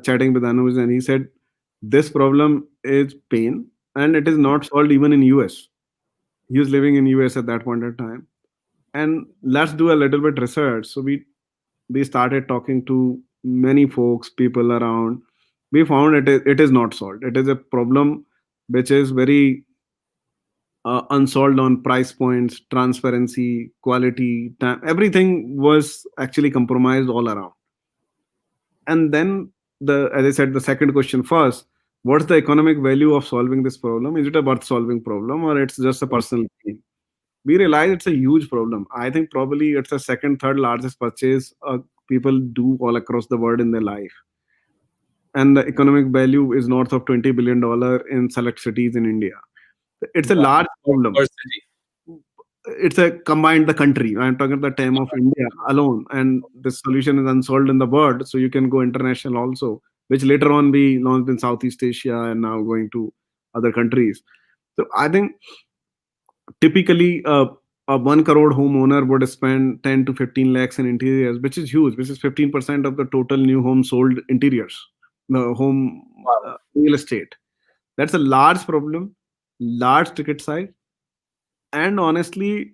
chatting with Anuj and he said, this problem is pain and it is not solved even in US. He was living in US at that point in time. And let's do a little bit research. So we started talking to many folks, people around. We found it is not solved. It is a problem which is very unsolved on price points, transparency, quality, time. Everything was actually compromised all around. And then as I said, the second question first: what's the economic value of solving this problem? Is it a worth solving problem, or it's just a personal gain? We realize it's a huge problem. I think probably it's the second, third largest purchase people do all across the world in their life, and the economic value is north of $20 billion in select cities in India. It's a Wow. large problem. Per city. It's a combined the country. I'm talking the time of India alone, and the solution is unsolved in the world. So you can go international also, which later on we launched in Southeast Asia and now going to other countries. So I think typically a 1 crore homeowner would spend 10 to 15 lakhs in interiors, which is huge, which is 15% of the total new home sold interiors, the home Wow. real estate. That's a large problem, large ticket size, and honestly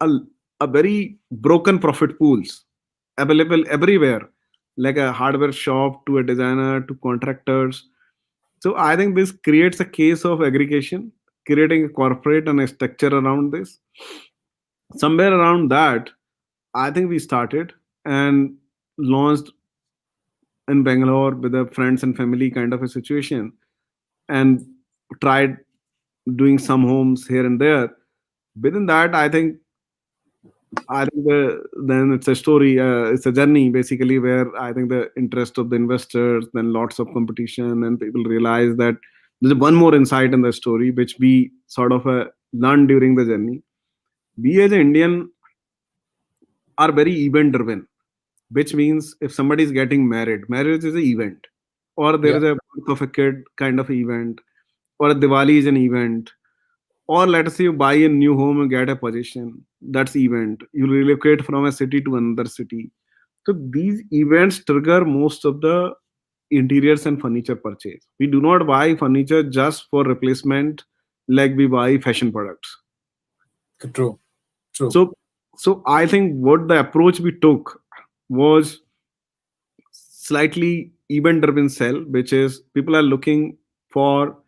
a, a very broken profit pools available everywhere, like a hardware shop to a designer to contractors. So I think this creates a case of aggregation, creating a corporate and a structure around this. Somewhere around that, I think we started and launched in Bangalore with a friends and family kind of a situation, and tried doing some homes here and there. Within that, I think then it's a story, it's a journey basically where I think the interest of the investors, then lots of competition, and people realize that there's one more insight in the story which we sort of learned during the journey. We as an Indian are very event driven, which means if somebody is getting married, marriage is an event, or there Yeah. is a birth of a kid kind of event, or a Diwali is an event, or let us say you buy a new home and get a position, that's event. You relocate from a city to another city. So these events trigger most of the interiors and furniture purchase. We do not buy furniture just for replacement like we buy fashion products. True. True. So so I think what the approach we took was slightly event driven sell, which is people are looking for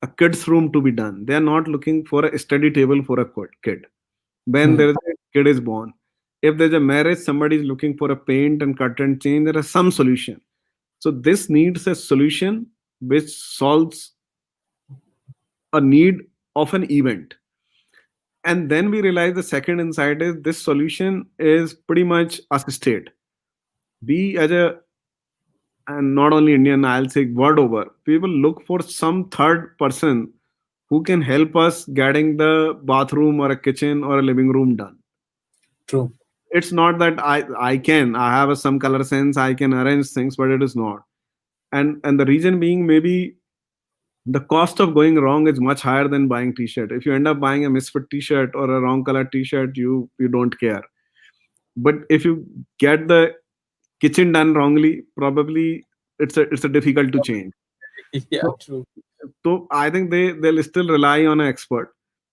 a kid's room to be done. They are not looking for a study table for a kid when Hmm. there is a kid is born. If there's a marriage, somebody is looking for a paint and curtain change, there is some solution. So this needs a solution which solves a need of an event. And then we realize the second insight is this solution is pretty much assisted. We as a, and not only Indian, I'll say world over, people look for some third person who can help us getting the bathroom or a kitchen or a living room done. True. It's not that I have a some color sense, I can arrange things, but it is not. And the reason being, maybe the cost of going wrong is much higher than buying t-shirt. If you end up buying a misfit t-shirt or a wrong color t-shirt, you don't care. But if you get the kitchen done wrongly, probably it's a difficult to change. Yeah, So, true. so I think they'll still rely on an expert.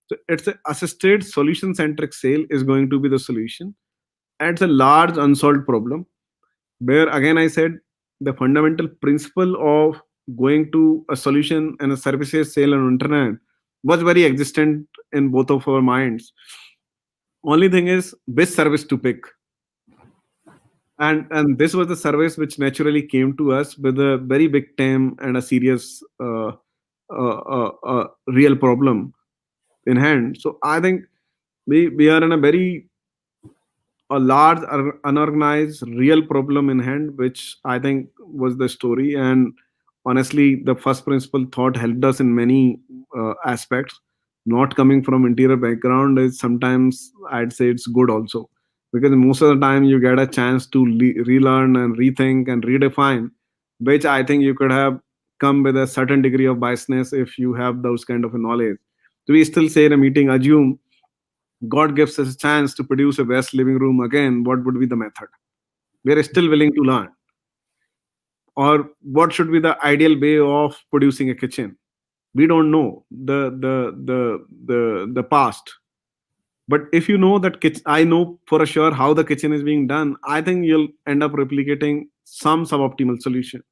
So it's a assisted solution centric sale is going to be the solution. And it's a large unsolved problem where again I said the fundamental principle of going to a solution and a services sale on internet was very existent in both of our minds. Only thing is which service to pick. And this was the service which naturally came to us with a very big TAM and a serious real problem in hand. So I think we are in a very a large unorganized real problem in hand, which I think was the story. And honestly, the first principle thought helped us in many aspects. Not coming from interior background is sometimes I'd say it's good also, because most of the time you get a chance to relearn and rethink and redefine, which I think you could have come with a certain degree of biasness if you have those kind of a knowledge. So we still say in a meeting, assume God gives us a chance to produce a best living room again, what would be the method? We are still willing to learn. Or what should be the ideal way of producing a kitchen? We don't know the past. But if you know that I know for sure how the kitchen is being done, I think you'll end up replicating some suboptimal solution.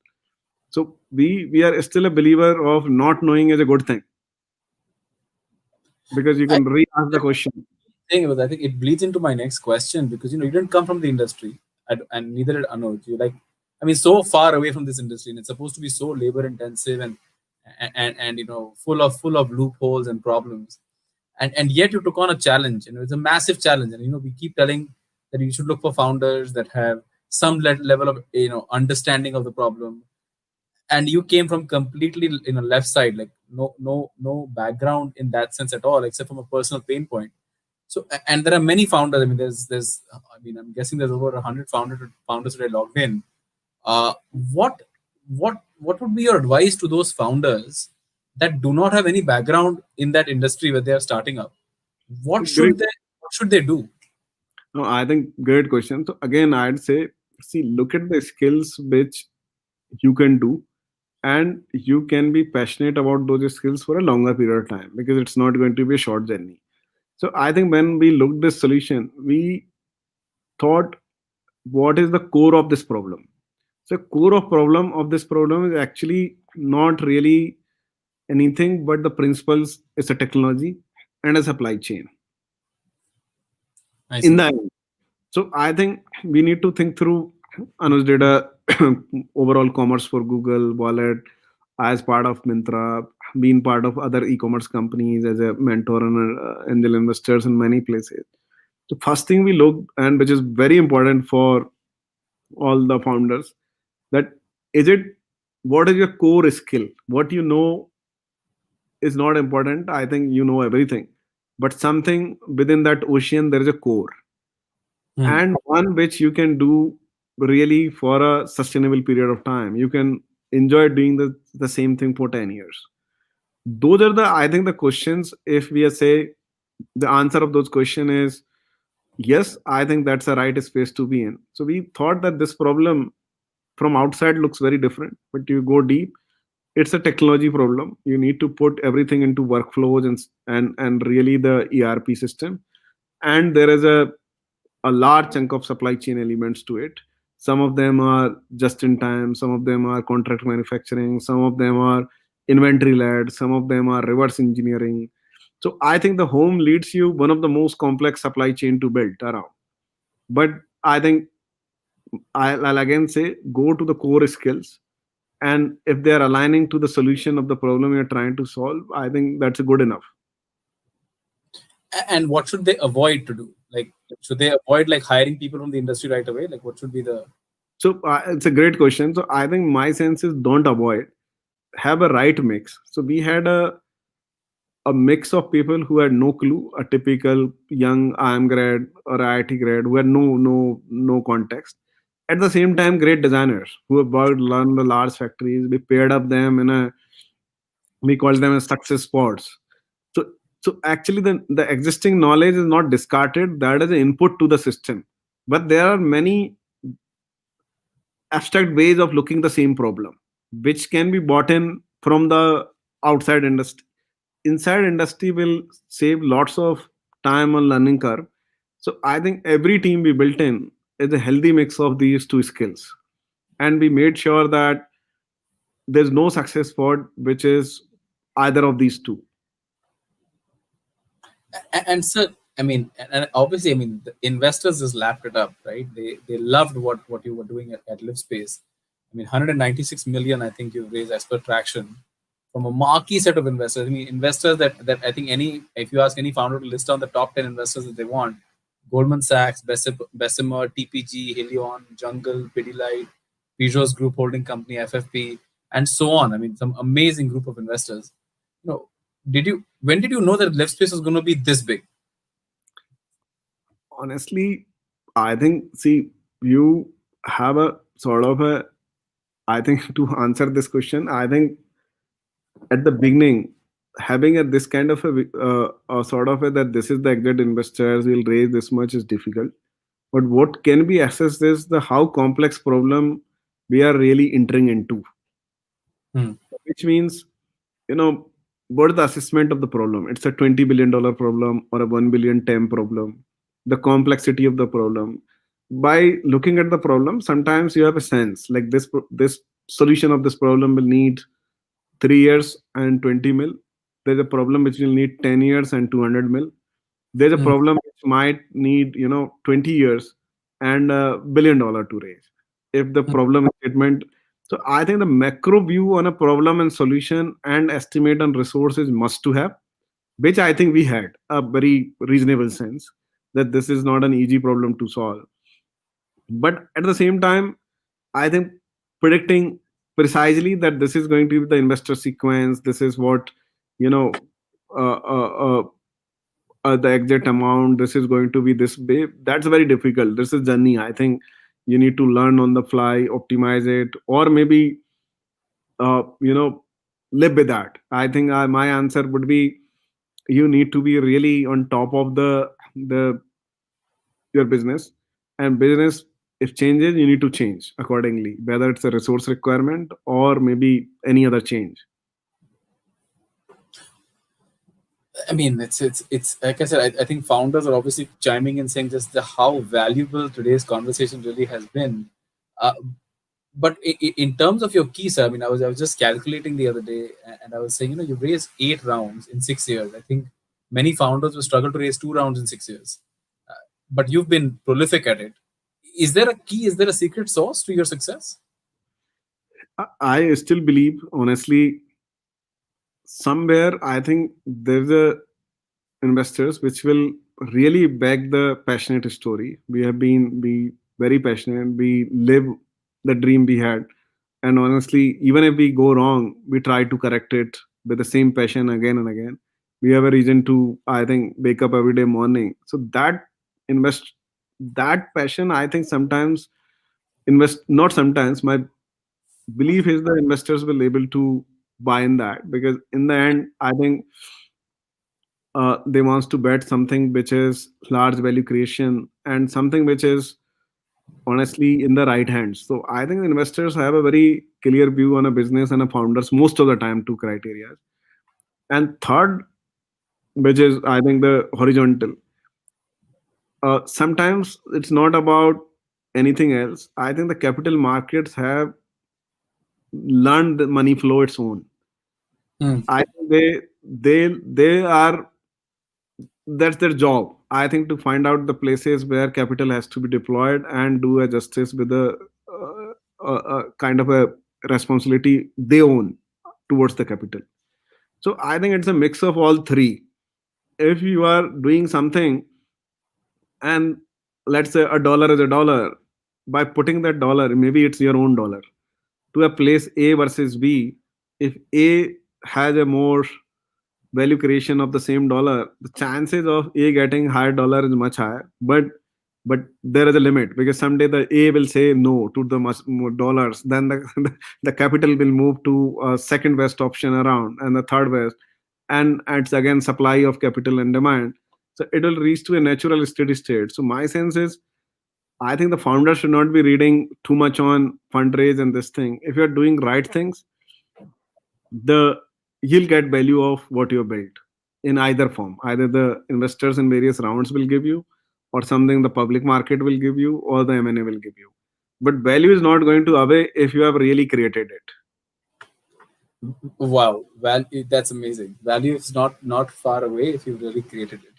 So we are still a believer of not knowing is a good thing, because you I can re-ask the question. thing was, I think it bleeds into my next question because you didn't come from the industry, and neither did Anuj. You like, I mean, so far away from this industry, and it's supposed to be so labor intensive and full of loopholes and problems, and yet you took on a challenge. It's a massive challenge, and we keep telling that you should look for founders that have some level of understanding of the problem, and you came from completely left side, like no background in that sense at all, except from a personal pain point. So, and there are many founders. I mean, I'm guessing there's over 100 founders that are logged in. Uh, what what would be your advice to those founders that do not have any background in that industry where they are starting up? What Great. should they do? No, I think great question. So again, I'd say, see, look at the skills which you can do, and you can be passionate about those skills for a longer period of time, because it's not going to be a short journey. So I think when we looked this solution, we thought, what is the core of this problem? So core of problem of this problem is actually not really anything but the principles. It's a technology and a supply chain I in see. the end. So I think we need to think through. Anuj did a overall commerce for Google Wallet as part of Myntra, being part of other e-commerce companies as a mentor and angel investors in many places. So first thing we looked, and which is very important for all the founders, that is it, what is your core skill? What you know is not important. I think you know everything, but something within that ocean there is a core, Hmm. and one which you can do really for a sustainable period of time. You can enjoy doing the same thing for 10 years. Those are the, I think, the questions. If we say the answer of those question is yes, I think that's the right space to be in. So we thought that this problem from outside looks very different, but you go deep, it's a technology problem. You need to put everything into workflows and really the ERP system, and there is a large chunk of supply chain elements to it. Some of them are just in time, some of them are contract manufacturing, some of them are inventory led, some of them are reverse engineering. So I think the home leads you one of the most complex supply chain to build around. But I think I'll again say, go to the core skills, and if they are aligning to the solution of the problem you're trying to solve, I think that's good enough. And what should they avoid to do? Like, should they avoid like hiring people from the industry right away? Like, what should be the So it's a great question. So I think my sense is, don't avoid, have a right mix. So we had a mix of people who had no clue, a typical young IM grad or IIT grad who had no context. At the same time, great designers who have worked, learned the large factories. We paired up them in a, we call them as success spots. So so actually the existing knowledge is not discarded. That is an input to the system. But there are many abstract ways of looking the same problem, which can be bought in from the outside industry. Inside industry will save lots of time on learning curve. So I think every team we built in is a healthy mix of these two skills, and we made sure that there's no success for which is either of these two. And so, I mean, and obviously, I mean, the investors just lapped it up, right? They loved what you were doing at Livspace. I mean, 196 million, I think you've raised as per traction from a marquee set of investors. I mean, investors that I think if you ask any founder to list down the top 10 investors that they want, Goldman Sachs, Bessemer, TPG, Helion, Jungle, Pidilite, Peugeot's Group Holding Company, FFP, and so on. I mean, some amazing group of investors. You know, when did you know that Livspace was going to be this big? Honestly, I think, see, you have a sort of a, I think to answer this question, I think at the beginning, having a this kind of a sort of a that this is the exact investors will raise this much is difficult. But what can be assessed is the how complex problem we are really entering into, Hmm. which means, you know, what is the assessment of the problem? It's a $20 billion problem or a 1 billion TAM problem. The complexity of the problem. By looking at the problem, sometimes you have a sense like this solution of this problem will need 3 years and 20 mil. There's a problem which will need 10 years and 200 mil. There's a Hmm. problem which might need 20 years and $1 billion to raise. If the Hmm. problem statement, so I think the macro view on a problem and solution and estimate on resources must to have, which I think we had a very reasonable sense that this is not an easy problem to solve. But at the same time, I think predicting precisely that this is going to be the investor sequence, this is what you know uh, uh, uh, the exact amount, this is going to be this big, that's very difficult. This is journey, I think. You need to learn on the fly, optimize it, or maybe uh, you know live with that. I think my answer would be you need to be really on top of the your business, and business if changes you need to change accordingly, whether it's a resource requirement or maybe any other change. I mean, it's like I said. I think founders are obviously chiming in saying just how valuable today's conversation really has been. Uh, but in terms of your key, sir, I mean, I was just calculating the other day, and I was saying, you raised 8 rounds in 6 years. I think many founders will struggle to raise 2 rounds in 6 years, but you've been prolific at it. Is there a key? Is there a secret sauce to your success? I still believe, honestly, somewhere I think there's a investors which will really back the passionate story. We have been be very passionate. We live the dream we had, and honestly, even if we go wrong, we try to correct it with the same passion again and again. We have a reason to, I think, wake up every day morning. So that invest that passion, I think sometimes invest not sometimes. My belief is the investors will able to buy in that, because in the end, I think they wants to bet something which is large value creation and something which is honestly in the right hands. So I think investors have a very clear view on a business and a founders most of the time, two criteria. And third, which is I think the horizontal. Sometimes it's not about anything else. I think the capital markets have learned the money flow its own. Hmm. I think they are, that's their job, I think, to find out the places where capital has to be deployed and do a justice with a kind of a responsibility they own towards the capital. So I think it's a mix of all three. If you are doing something, and let's say a dollar is a dollar, by putting that dollar, maybe it's your own dollar, to a place A versus B, if A has a more value creation of the same dollar, the chances of A getting higher dollar is much higher. But there is a limit, because someday the A will say no to the much more dollars. Then the capital will move to a second best option around and the third best, and it's again supply of capital and demand. So it will reach to a natural steady state. So my sense is I think the founder should not be reading too much on fundraise and this thing. If you're doing right things, the you'll get value of what you built in either form. Either the investors in various rounds will give you, or something the public market will give you, or the M&A will give you. But value is not going to away if you have really created it. Wow, value, that's amazing. Value is not far away if you really created it.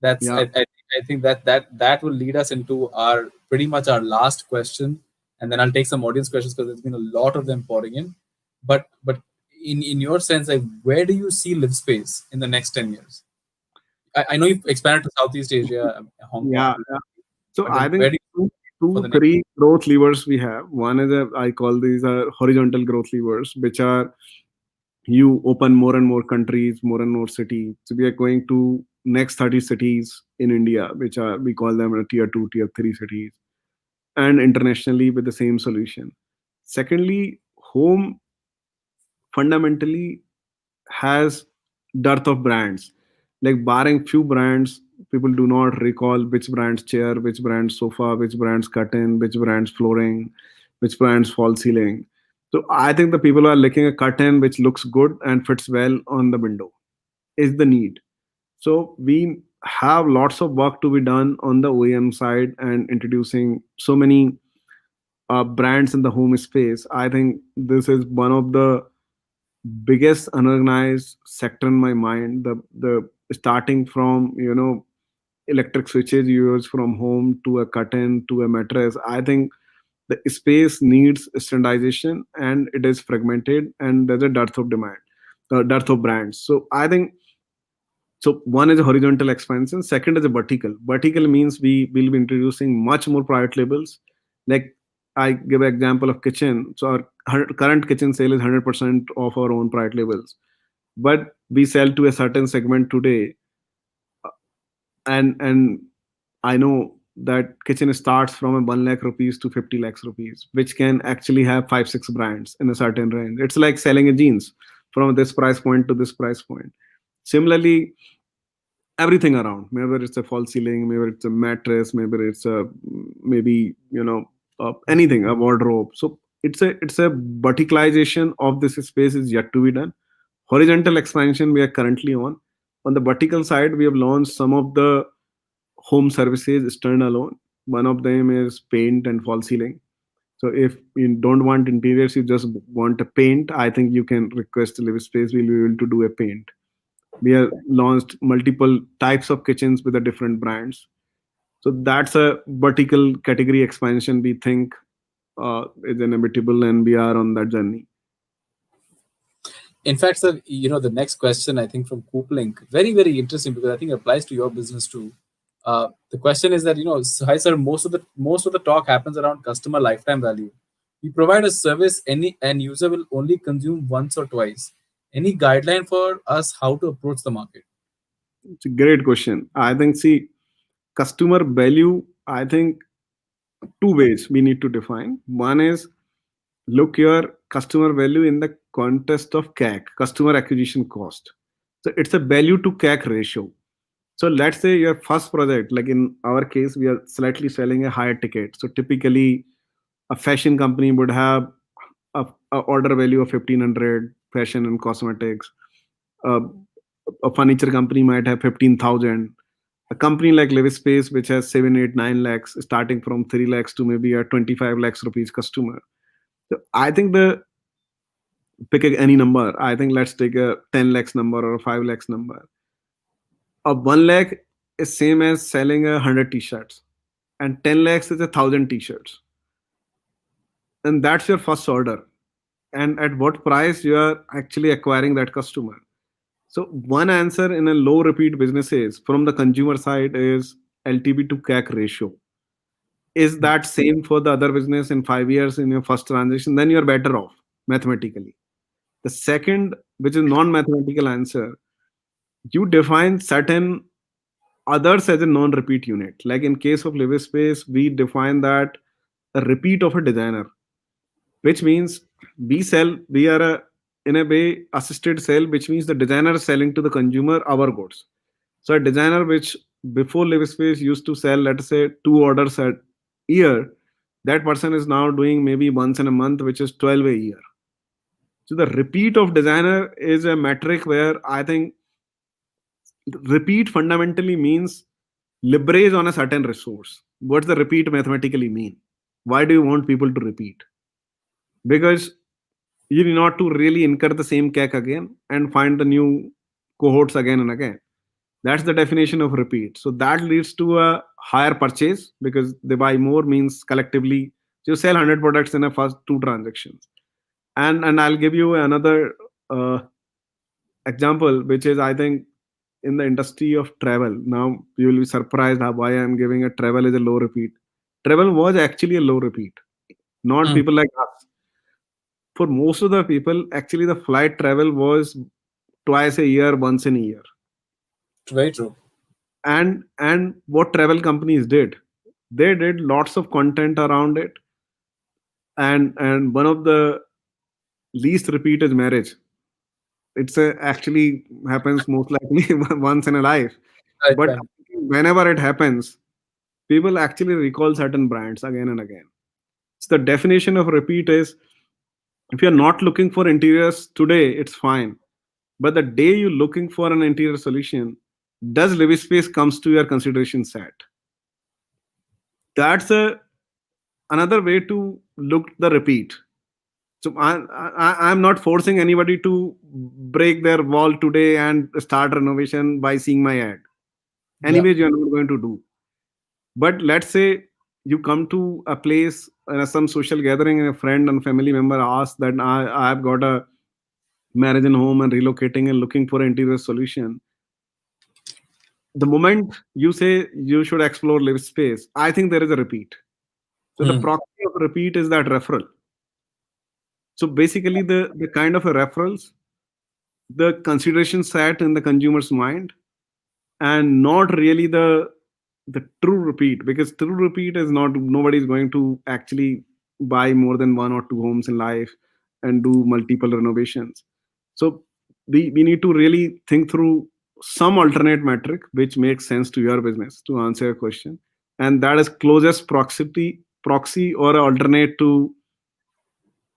That's Yeah, I think that will lead us into our pretty much our last question, and then I'll take some audience questions because there's been a lot of them pouring in. But in your sense, like, where do you see Livspace in the next 10 years? I know you've expanded to Southeast Asia, Hong yeah, Kong, yeah. So but I then think where do you for the next? three growth levers we have. One is I call these horizontal growth levers, which are you open more and more countries, more and more cities. So we are going to next 30 cities in India, which are we call them tier two, tier three cities, and internationally with the same solution. Secondly, home fundamentally has dearth of brands. Like barring few brands, people do not recall which brand's chair, which brand's sofa, which brand's curtain, which brand's flooring, which brand's fall ceiling. So I think the people are looking a curtain which looks good and fits well on the window is the need. So we have lots of work to be done on the OEM side and introducing so many brands in the home space. I think this is one of the biggest unorganized sector in my mind. The starting from electric switches you use from home to a curtain to a mattress. I think the space needs standardization and it is fragmented and there's a dearth of demand, dearth of brands. So I think so. One is a horizontal expansion. Second is a vertical. Vertical means we will be introducing much more private labels. Like I give an example of kitchen. So our current kitchen sale is 100% of our own private labels, but we sell to a certain segment today, and I know that kitchen starts from a 1 lakh rupees to 50 lakhs rupees, which can actually have 5 6 brands in a certain range. It's like selling a jeans from this price point to this price point. Similarly, everything around, maybe it's a false ceiling, maybe it's a mattress, maybe it's a maybe anything, a wardrobe. So it's a verticalization of this space is yet to be done. Horizontal expansion we are currently on the vertical side. We have launched some of the home services standalone. One of them is paint and fall ceiling. So if you don't want interiors, you just want a paint, I think you can request Livspace. We'll be able to do a paint. We have launched multiple types of kitchens with the different brands. So that's a vertical category expansion we think is inevitable, and we are on that journey. In fact, sir, the next question I think from Cooplink, very very interesting because I think it applies to your business too. The question is that hi sir, most of the talk happens around customer lifetime value. We provide a service any end user will only consume once or twice. Any guideline for us how to approach the market? It's a great question. I think, see, customer value, I think two ways we need to define. One is look your customer value in the context of CAC, customer acquisition cost. So it's a value to CAC ratio. So let's say your first project, like in our case, we are slightly selling a higher ticket. So typically, a fashion company would have a order value of 1500, fashion and cosmetics. Uh, a furniture company might have 15,000. A company like Livspace, which has 7, 8, 9 lakhs, starting from 3 lakhs to maybe a 25 lakhs rupees customer. So I think the pick any number. I think let's take a 10 lakhs number or a 5 lakhs number. A 1 lakh is same as selling 100 t-shirts, and 10 lakhs is 1,000 t-shirts. And that's your first order. And at what price you are actually acquiring that customer. So one answer in a low repeat businesses from the consumer side is LTV to CAC ratio. Is that same for the other business in 5 years in your first transaction? Then you're better off mathematically. The second, which is non-mathematical answer, you define certain others as a non-repeat unit. Like in case of Livspace, we define that a repeat of a designer, which means we are in a way assisted sale, which means the designer is selling to the consumer our goods. So a designer which before Livspace used to sell, let's say, two orders year, that person is now doing maybe once in a month, which is 12 a year. So the repeat of designer is a metric where I think repeat fundamentally means leverage on a certain resource. What's the repeat mathematically mean? Why do you want people to repeat? Because you need not to really incur the same cake again and find the new cohorts again and again. That's the definition of repeat. So that leads to a higher purchase because they buy more means collectively you sell 100 products in a first two transactions. And I'll give you another uh, example, which is I think in the industry of travel. Now you will be surprised why I'm giving a travel is a low repeat. Travel was actually a low repeat, not Hmm. people like us. For most of the people, actually the flight travel was twice a year, once in a year. Very true. And what travel companies did, they did lots of content around it, and one of the least repeat is marriage. It's a, actually happens most likely once in a life, Right, but right. whenever it happens, people actually recall certain brands again and again. So the definition of repeat is if you're not looking for interiors today, it's fine. But the day you're looking for an interior solution, does Livspace comes to your consideration set? That's a another way to look the repeat. So I'm not forcing anybody to break their wall today and start renovation by seeing my ad. Yeah. Anyways, you're not going to do. But let's say you come to a place, some social gathering, and a friend and family member asks that I've got a marriage and home and relocating and looking for an interior solution. The moment you say you should explore live space, I think there is a repeat. So the Hmm. proxy of repeat is that referral. So basically, the kind of a referrals, the consideration set in the consumer's mind, and not really the true repeat, because true repeat is not, nobody is going to actually buy more than one or two homes in life and do multiple renovations. So we need to really think through some alternate metric which makes sense to your business to answer your question, and that is closest proxy or alternate to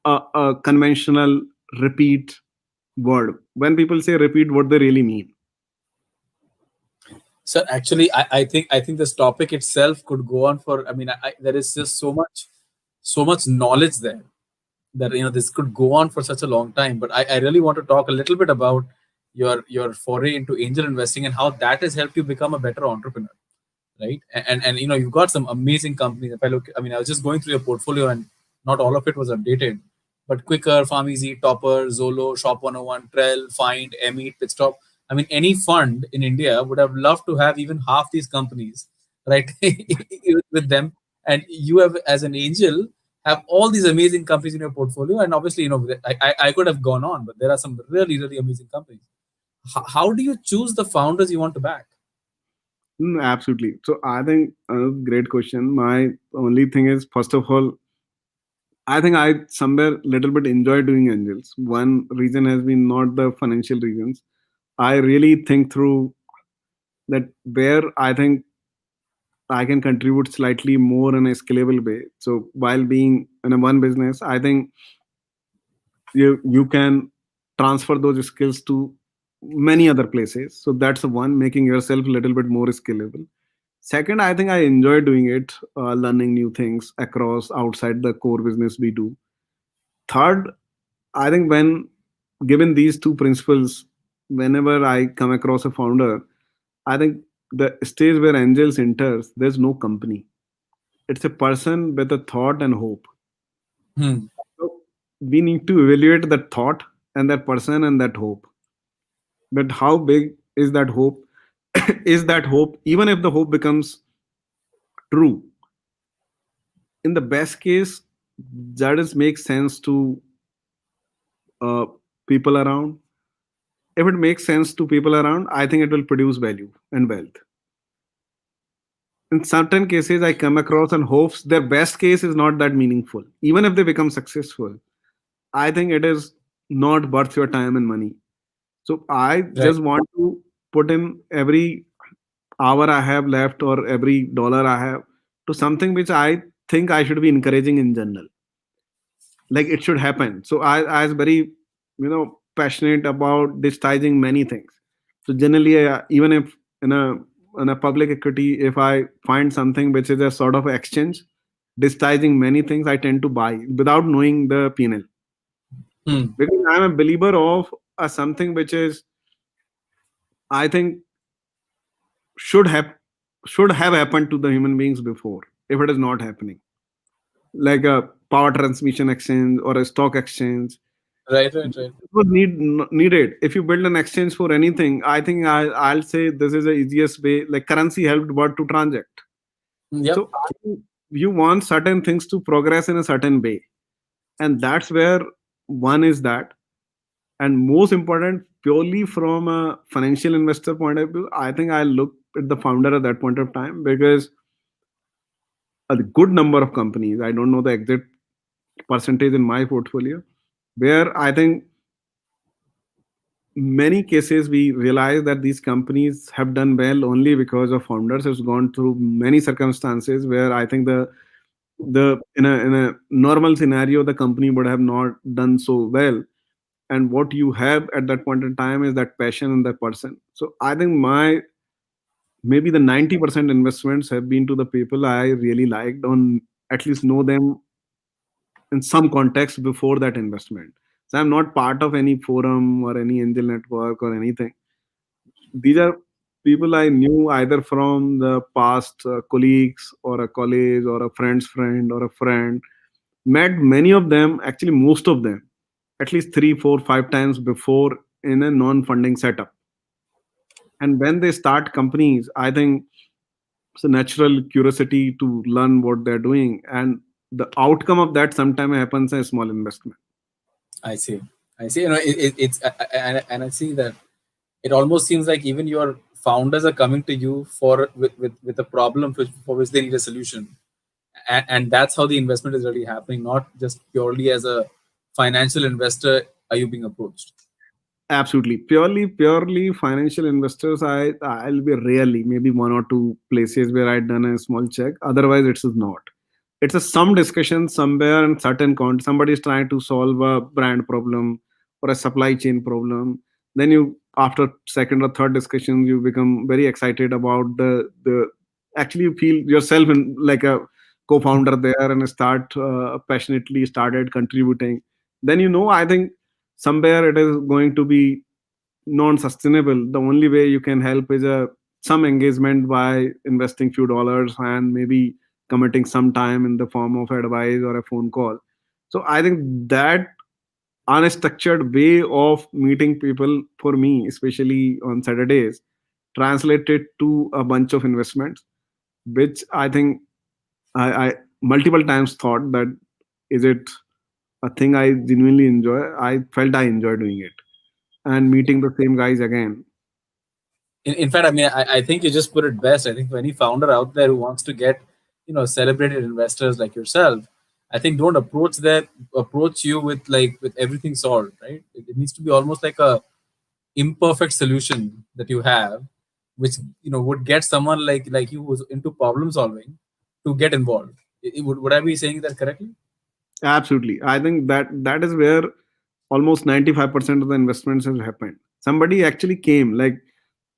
a conventional repeat word. When people say repeat, what they really mean. So actually, I think this topic itself could go on for. I mean, there is just so much knowledge there that this could go on for such a long time. But I really want to talk a little bit about your foray into angel investing and how that has helped you become a better entrepreneur, right? And you've got some amazing companies. If I look, I mean, I was just going through your portfolio and not all of it was updated, but Quicker, PharmEasy, Topper, Zolo, Shop 101, Trell, Find, Meet, Pitstop. I mean, any fund in India would have loved to have even half these companies, right, with them. And you have, as an angel, have all these amazing companies in your portfolio. And obviously, I could have gone on, but there are some really, really amazing companies. How do you choose the founders you want to back? Absolutely. So I think great question. My only thing is, first of all, I think I somewhere little bit enjoy doing angels. One reason has been not the financial reasons. I really think through that where I think I can contribute slightly more in a scalable way. So while being in a one business, I think you can transfer those skills to many other places. So that's the one, making yourself a little bit more scalable. Second, I think I enjoy doing it, learning new things across outside the core business we do. Third, I think when given these two principles, whenever I come across a founder, I think the stage where angels enters, there's no company. It's a person with a thought and hope. Hmm. So we need to evaluate that thought and that person and that hope. But how big is that hope? Is that hope, even if the hope becomes true, in the best case, that is makes sense to uh, people around. If it makes sense to people around, I think it will produce value and wealth. In certain cases, I come across and hopes their best case is not that meaningful. Even if they become successful, I think it is not worth your time and money. So I Right. just want to put in every hour I have left or every dollar I have to something which I think I should be encouraging in general. Like it should happen. So I was very, passionate about digitizing many things. So generally, even if in a public equity, if I find something which is a sort of exchange, digitizing many things, I tend to buy without knowing the P&L, Hmm. because I'm a believer of something which is, I think, should have should have happened to the human beings before. If it is not happening, like a power transmission exchange or a stock exchange, Right, right, right. it was needed. If you build an exchange for anything, I think I'll say this is the easiest way. Like currency helped what to transact. Yep. So you want certain things to progress in a certain way, and that's where one is that. And most important, purely from a financial investor point of view, I think I look at the founder at that point of time, because a good number of companies, I don't know the exact percentage in my portfolio, where I think many cases we realize that these companies have done well only because of founders has gone through many circumstances where I think the in a normal scenario the company would have not done so well. And what you have at that point in time is that passion in that person. So I think my maybe the 90% investments have been to the people I really liked, on at least know them in some context before that investment. So I'm not part of any forum or any angel network or anything. These are people I knew either from the past, colleagues or a college or a friend's friend or a friend. Met many of them, actually most of them, at least three, four, five times before in a non-funding setup. And when they start companies, I think it's a natural curiosity to learn what they're doing, and the outcome of that sometimes happens as small investment. I see. I see. It's and I see that it almost seems like even your founders are coming to you for with a problem for which they need a solution, and that's how the investment is really happening, not just purely as a financial investor are you being approached. Absolutely. Purely financial investors, I'll be rarely, maybe one or two places where I'd done a small check. Otherwise, it's not. It's a some discussion somewhere and certain somebody is trying to solve a brand problem or a supply chain problem. Then you, after second or third discussion, you become very excited about the actually you feel yourself in like a co-founder there and start passionately started contributing. Then I think somewhere it is going to be non-sustainable. The only way you can help is a some engagement by investing few dollars and maybe committing some time in the form of advice or a phone call. So I think that unstructured way of meeting people for me, especially on Saturdays, translated to a bunch of investments, which I think I multiple times thought that is it a thing I genuinely enjoy. I felt I enjoy doing it and meeting the same guys again. In fact, I mean, I think you just put it best. I think for any founder out there who wants to get, celebrated investors like yourself, I think don't approach you with with everything solved, right? It needs to be almost like a imperfect solution that you have, which would get someone like you who's into problem solving to get involved. Would I be saying that correctly? Absolutely. I think that is where almost 95% of the investments have happened. Somebody actually came like,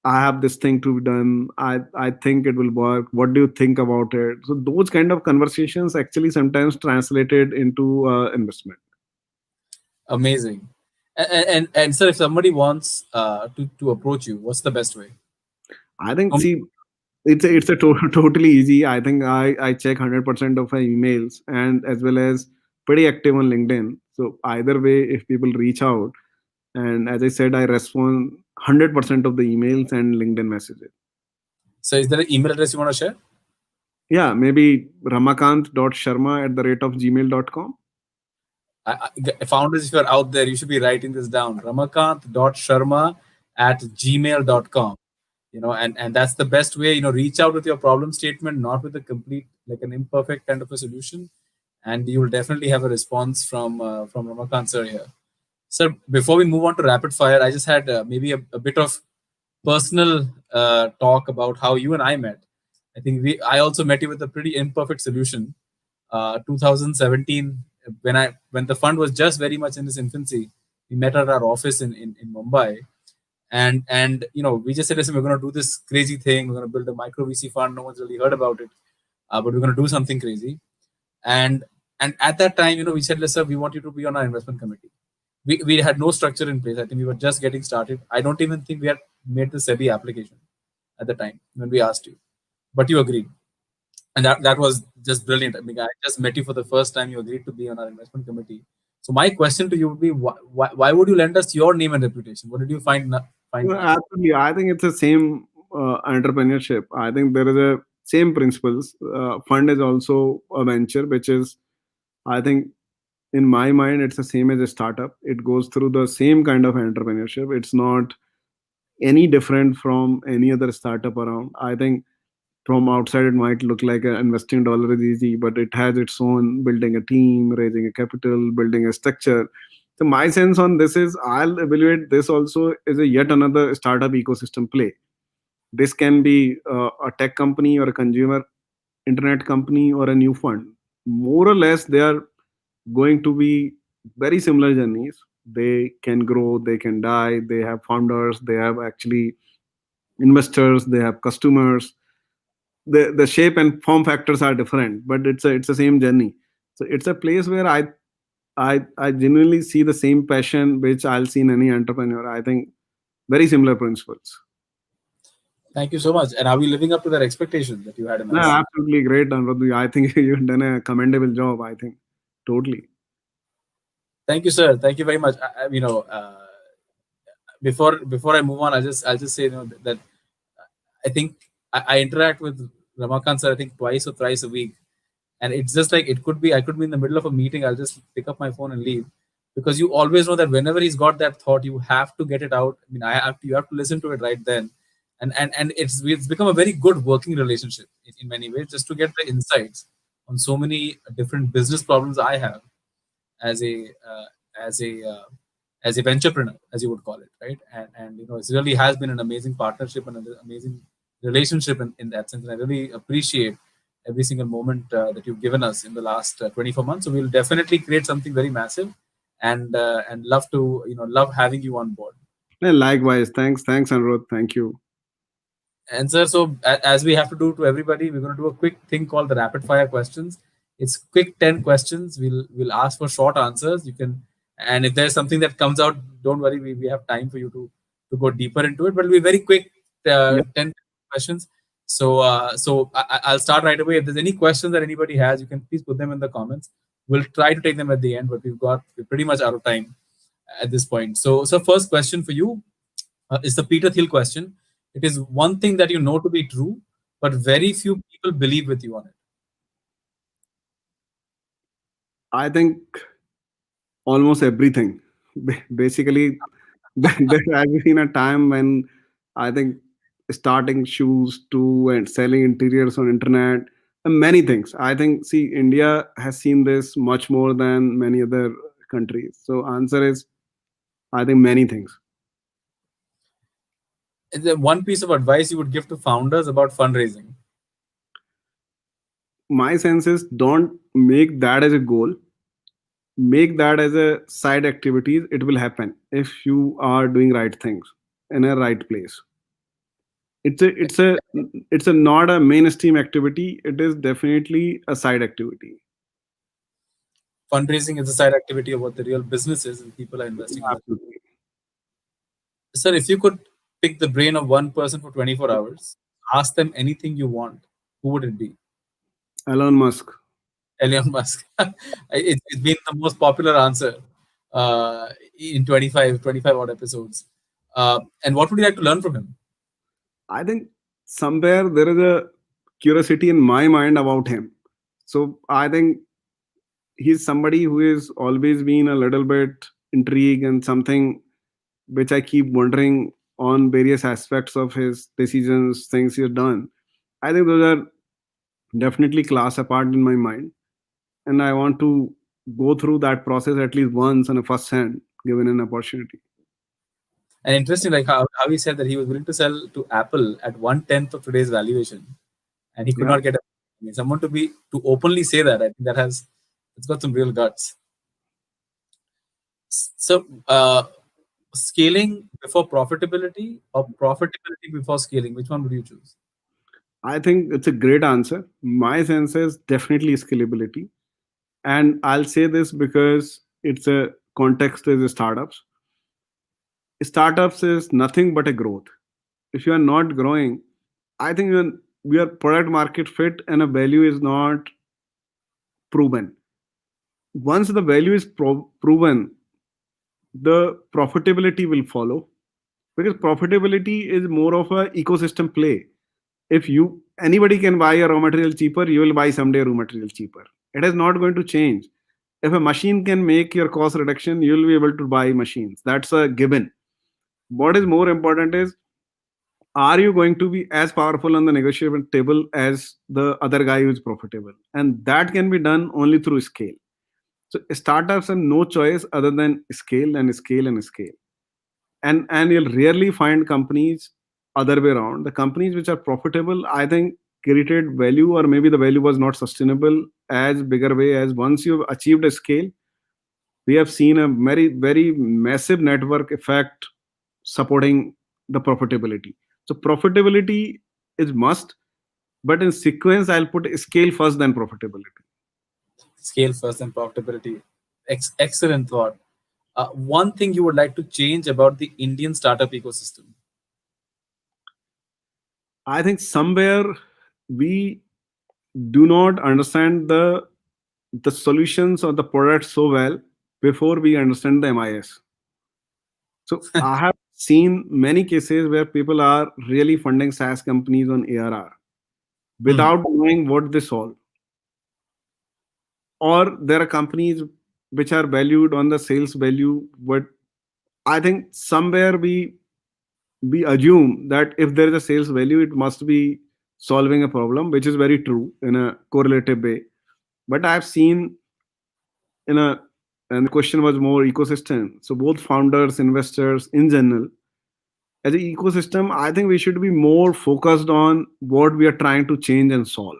I have this thing to be done. I think it will work. What do you think about it? So those kind of conversations actually sometimes translated into investment. Amazing. And sir, if somebody wants to approach you, what's the best way? I think, Um, see, it's a totally easy. I think I check 100% of my emails and as well as pretty active on LinkedIn. So either way, if people reach out, and as I said, I respond 100% of the emails and LinkedIn messages. so is there an email address you want to share? Yeah, maybe ramakant.sharma@gmail.com. Founders, if you're out there, you should be writing this down. Ramakant.sharma@gmail.com. And that's the best way. Reach out with your problem statement, not with a complete, like an imperfect kind of a solution, and you will definitely have a response from Ramakant sir here. Sir, before we move on to rapid fire, I just had maybe a bit of personal talk about how you and I met. I think I also met you with a pretty imperfect solution. 2017, when the fund was just very much in its infancy. We met at our office in Mumbai, and we just said, listen, we're going to do this crazy thing. We're going to build a micro VC fund. No one's really heard about it, but we're going to do something crazy. And and at that time, we said, listen, we want you to be on our investment committee. We had no structure in place. I think we were just getting started. I don't even think we had made the SEBI application at the time when we asked you, but you agreed, and that was just brilliant. I mean, I just met you for the first time. You agreed to be on our investment committee. So my question to you would be, why would you lend us your name and reputation? What did you find No, in us? absolutely. I think it's the same entrepreneurship. I think there is a same principles. Fund is also a venture, which is, I think, in my mind, it's the same as a startup. It goes through the same kind of entrepreneurship. It's not any different from any other startup around. I think from outside it might look like investing dollar is easy, but it has its own building a team, raising a capital, building a structure. So my sense on this is I'll evaluate this also as a yet another startup ecosystem play. This can be a tech company or a consumer internet company or a new fund. More or less, they are going to be very similar journeys. They can grow, they can die, they have founders, they have actually investors, they have customers. The shape and form factors are different, but it's the same journey. So it's a place where I genuinely see the same passion which I'll see in any entrepreneur. I think very similar principles. Thank you so much. And are we living up to that expectation that you had in No, us? absolutely great, Anurad. I think you've done a commendable job. I think totally. Thank you, sir. Thank you very much. Before I move on, I'll just say, that I think I interact with Ramakant sir, I think twice or thrice a week, and it's just like it could be I could be in the middle of a meeting. I'll just pick up my phone and leave, because you always know that whenever he's got that thought, you have to get it out. I mean, you have to listen to it right then, and it's become a very good working relationship in many ways, just to get the insights on so many different business problems I have as a as a as a venturepreneur, as you would call it, right? And it really has been an amazing partnership and an amazing relationship in that sense. And I really appreciate every single moment that you've given us in the last 24 months. So we'll definitely create something very massive, and love to love having you on board. And likewise, thanks, Anurad. Thank you. And sir, so as we have to do to everybody, we're going to do a quick thing called the rapid fire questions. It's quick 10 questions. We'll ask for short answers. You can, and if there's something that comes out, don't worry, we have time for you to go deeper into it. But it'll be very quick, Yeah, 10 questions. So I'll start right away. If there's any questions that anybody has, you can please put them in the comments. We'll try to take them at the end, but we're pretty much out of time at this point. So first question for you is the Peter Thiel question. It is one thing that you know to be true, but very few people believe with you on it. I think almost everything. Basically, there has been a time when I think starting shoes to and selling interiors on internet and many things. I think see India has seen this much more than many other countries. So answer is I think many things. Is there one piece of advice you would give to founders about fundraising? My sense is don't make that as a goal. Make that as a side activity. It will happen if you are doing right things in a right place. It's a not a mainstream activity. It is definitely a side activity. Fundraising is a side activity of what the real business is, and people are investing in that. Absolutely. Sir, if you could pick the brain of one person for 24 hours, ask them anything you want, who would it be? Elon Musk. Elon Musk. It's been the most popular answer in 25 odd episodes. And what would you like to learn from him? I think somewhere there is a curiosity in my mind about him. So I think he's somebody who is always been a little bit intrigued and something which I keep wondering on various aspects of his decisions, things he's done. I think those are definitely class apart in my mind. And I want to go through that process at least once on a first hand, given an opportunity. And interesting, like how he said that he was willing to sell to Apple at 1/10 of today's valuation, and he could Yeah. not get it. I mean, someone to openly say that, I think it's got some real guts. So, scaling before profitability or profitability before scaling, which one would you choose? I think it's a great answer. My sense is definitely scalability. And I'll say this because it's a context is startups. Startups is nothing but a growth. If you are not growing, I think your product market fit and a value is not proven. Once the value is proven, the profitability will follow, because profitability is more of a ecosystem play. If you anybody can buy a raw material cheaper, you will buy someday raw material cheaper. It is not going to change. If a machine can make your cost reduction, you will be able to buy machines. That's a given. What is more important is, are you going to be as powerful on the negotiable table as the other guy who is profitable? And that can be done only through scale. So startups have no choice other than scale and scale and scale. And you'll rarely find companies other way around. The companies which are profitable, I think, created value, or maybe the value was not sustainable as bigger way. As once you've achieved a scale, we have seen a very massive network effect supporting the profitability. So profitability is must, but in sequence I'll put scale first, then profitability. Scale first and profitability. Excellent thought. One thing you would like to change about the Indian startup ecosystem? I think somewhere we do not understand the solutions or the product so well before we understand the MIS. So I have seen many cases where people are really funding SaaS companies on ARR Hmm. without knowing what they solve. Or there are companies which are valued on the sales value, but I think somewhere we assume that if there is a sales value, it must be solving a problem, which is very true in a correlative way. But I've seen in a and the question was more ecosystem. So both founders, investors in general, as an ecosystem, I think we should be more focused on what we are trying to change and solve.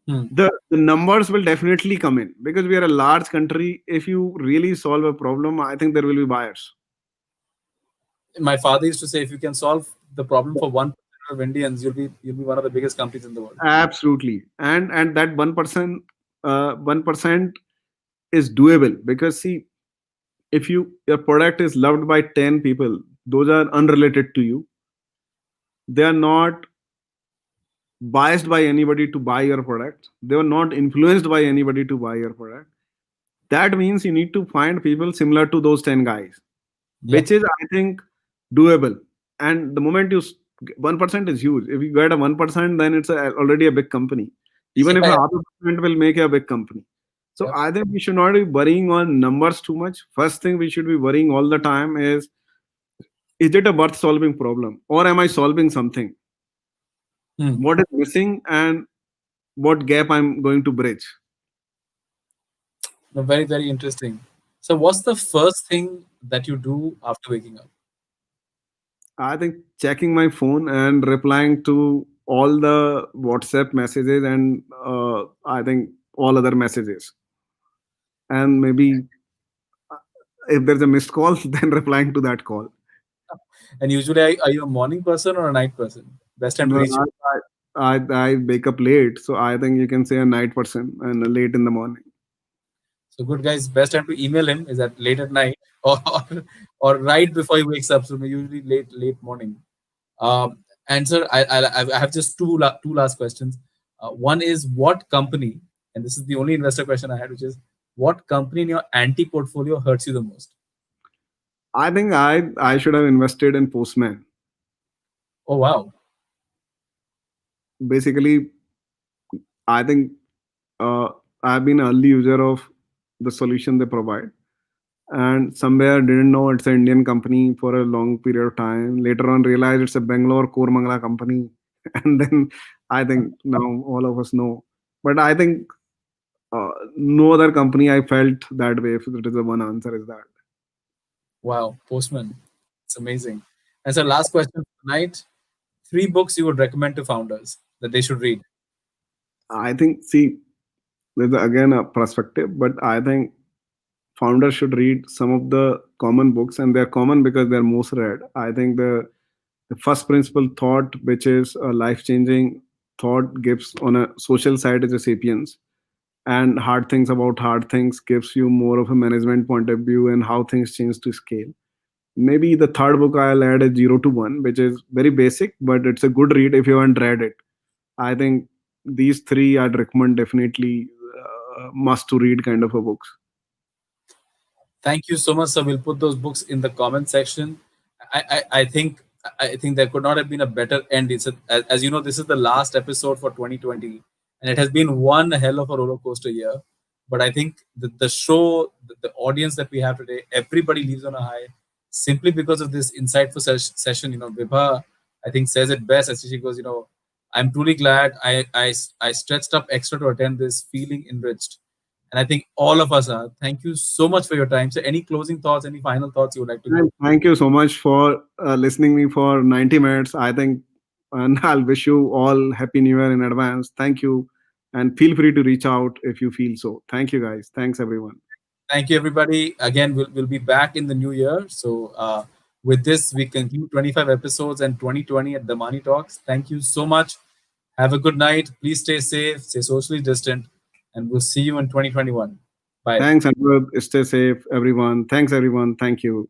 Hmm. The numbers will definitely come in because we are a large country. If you really solve a problem, I think there will be buyers. My father used to say, if you can solve the problem for 1% of Indians, you'll be one of the biggest companies in the world. Absolutely, and that 1%, 1% is doable, because see, if your product is loved by 10 people, those are unrelated to you. They are not biased by anybody to buy your product. They were not influenced by anybody to buy your product. That means you need to find people similar to those 10 guys, Yep. which is, I think, doable. And the moment 1% is huge. If you get a 1%, then it's already a big company. Even if a Yeah. half a percent will make a big company. So Yep. I think we should not be worrying on numbers too much. First thing we should be worrying all the time is it a worth solving problem, or am I solving something? Hmm. What is missing and what gap I'm going to bridge? No, very, very interesting. So, what's the first thing that you do after waking up? I think checking my phone and replying to all the WhatsApp messages and I think all other messages. And maybe if there's a missed call, then replying to that call. And usually, are you a morning person or a night person? Best time to No, reach you. I wake up late, so I think you can say a night person and late in the morning. So, good guys, best time to email him is at late at night or right before he wakes up. So, usually late morning. And sir, I have just two last questions. One is what company, and this is the only investor question I had, which is what company in your anti portfolio hurts you the most? I think I should have invested in Postman. Oh wow. Basically, I think uh, I've been an early user of the solution they provide, and somewhere didn't know it's an Indian company for a long period of time. Later on, realized it's a Bangalore Kormangala company, and then I think now all of us know. But I think no other company I felt that way. If it is the one answer is that. Wow, Postman. It's amazing. And so last question for tonight. Three books you would recommend to founders that they should read. I think, see, there's again a perspective, but I think founders should read some of the common books, and they're common because they're most read. I think the first principle thought, which is a life changing thought, gives on a social side is a sapiens, and hard things about hard things gives you more of a management point of view and how things change to scale. Maybe the third book I'll add is 0 to 1, which is very basic, but it's a good read if you haven't read it. I think these three I'd recommend definitely, must to read kind of a books. Thank you so much, sir. We'll put those books in the comment section. I think there could not have been a better end. As you know, this is the last episode for 2020, and it has been one hell of a roller coaster year. But I think the show, the audience that we have today, everybody leaves on a high simply because of this insightful session. Vibha, I think, says it best as she goes, I'm truly glad I stretched up extra to attend this, feeling enriched. And I think all of us are. Thank you so much for your time. So, any closing thoughts, any final thoughts you would like to give? And thank you so much for listening me for 90 minutes. I think, and I'll wish you all happy new year in advance. Thank you, and feel free to reach out if you feel so. Thank you, guys. Thanks, everyone. Thank you, everybody. Again, we'll be back in the new year. So, with this, we conclude 25 episodes and 2020 at the Money Talks. Thank you so much. Have a good night. Please stay safe, stay socially distant, and we'll see you in 2021. Bye. Thanks, Anirudh. Stay safe, everyone. Thanks, everyone. Thank you.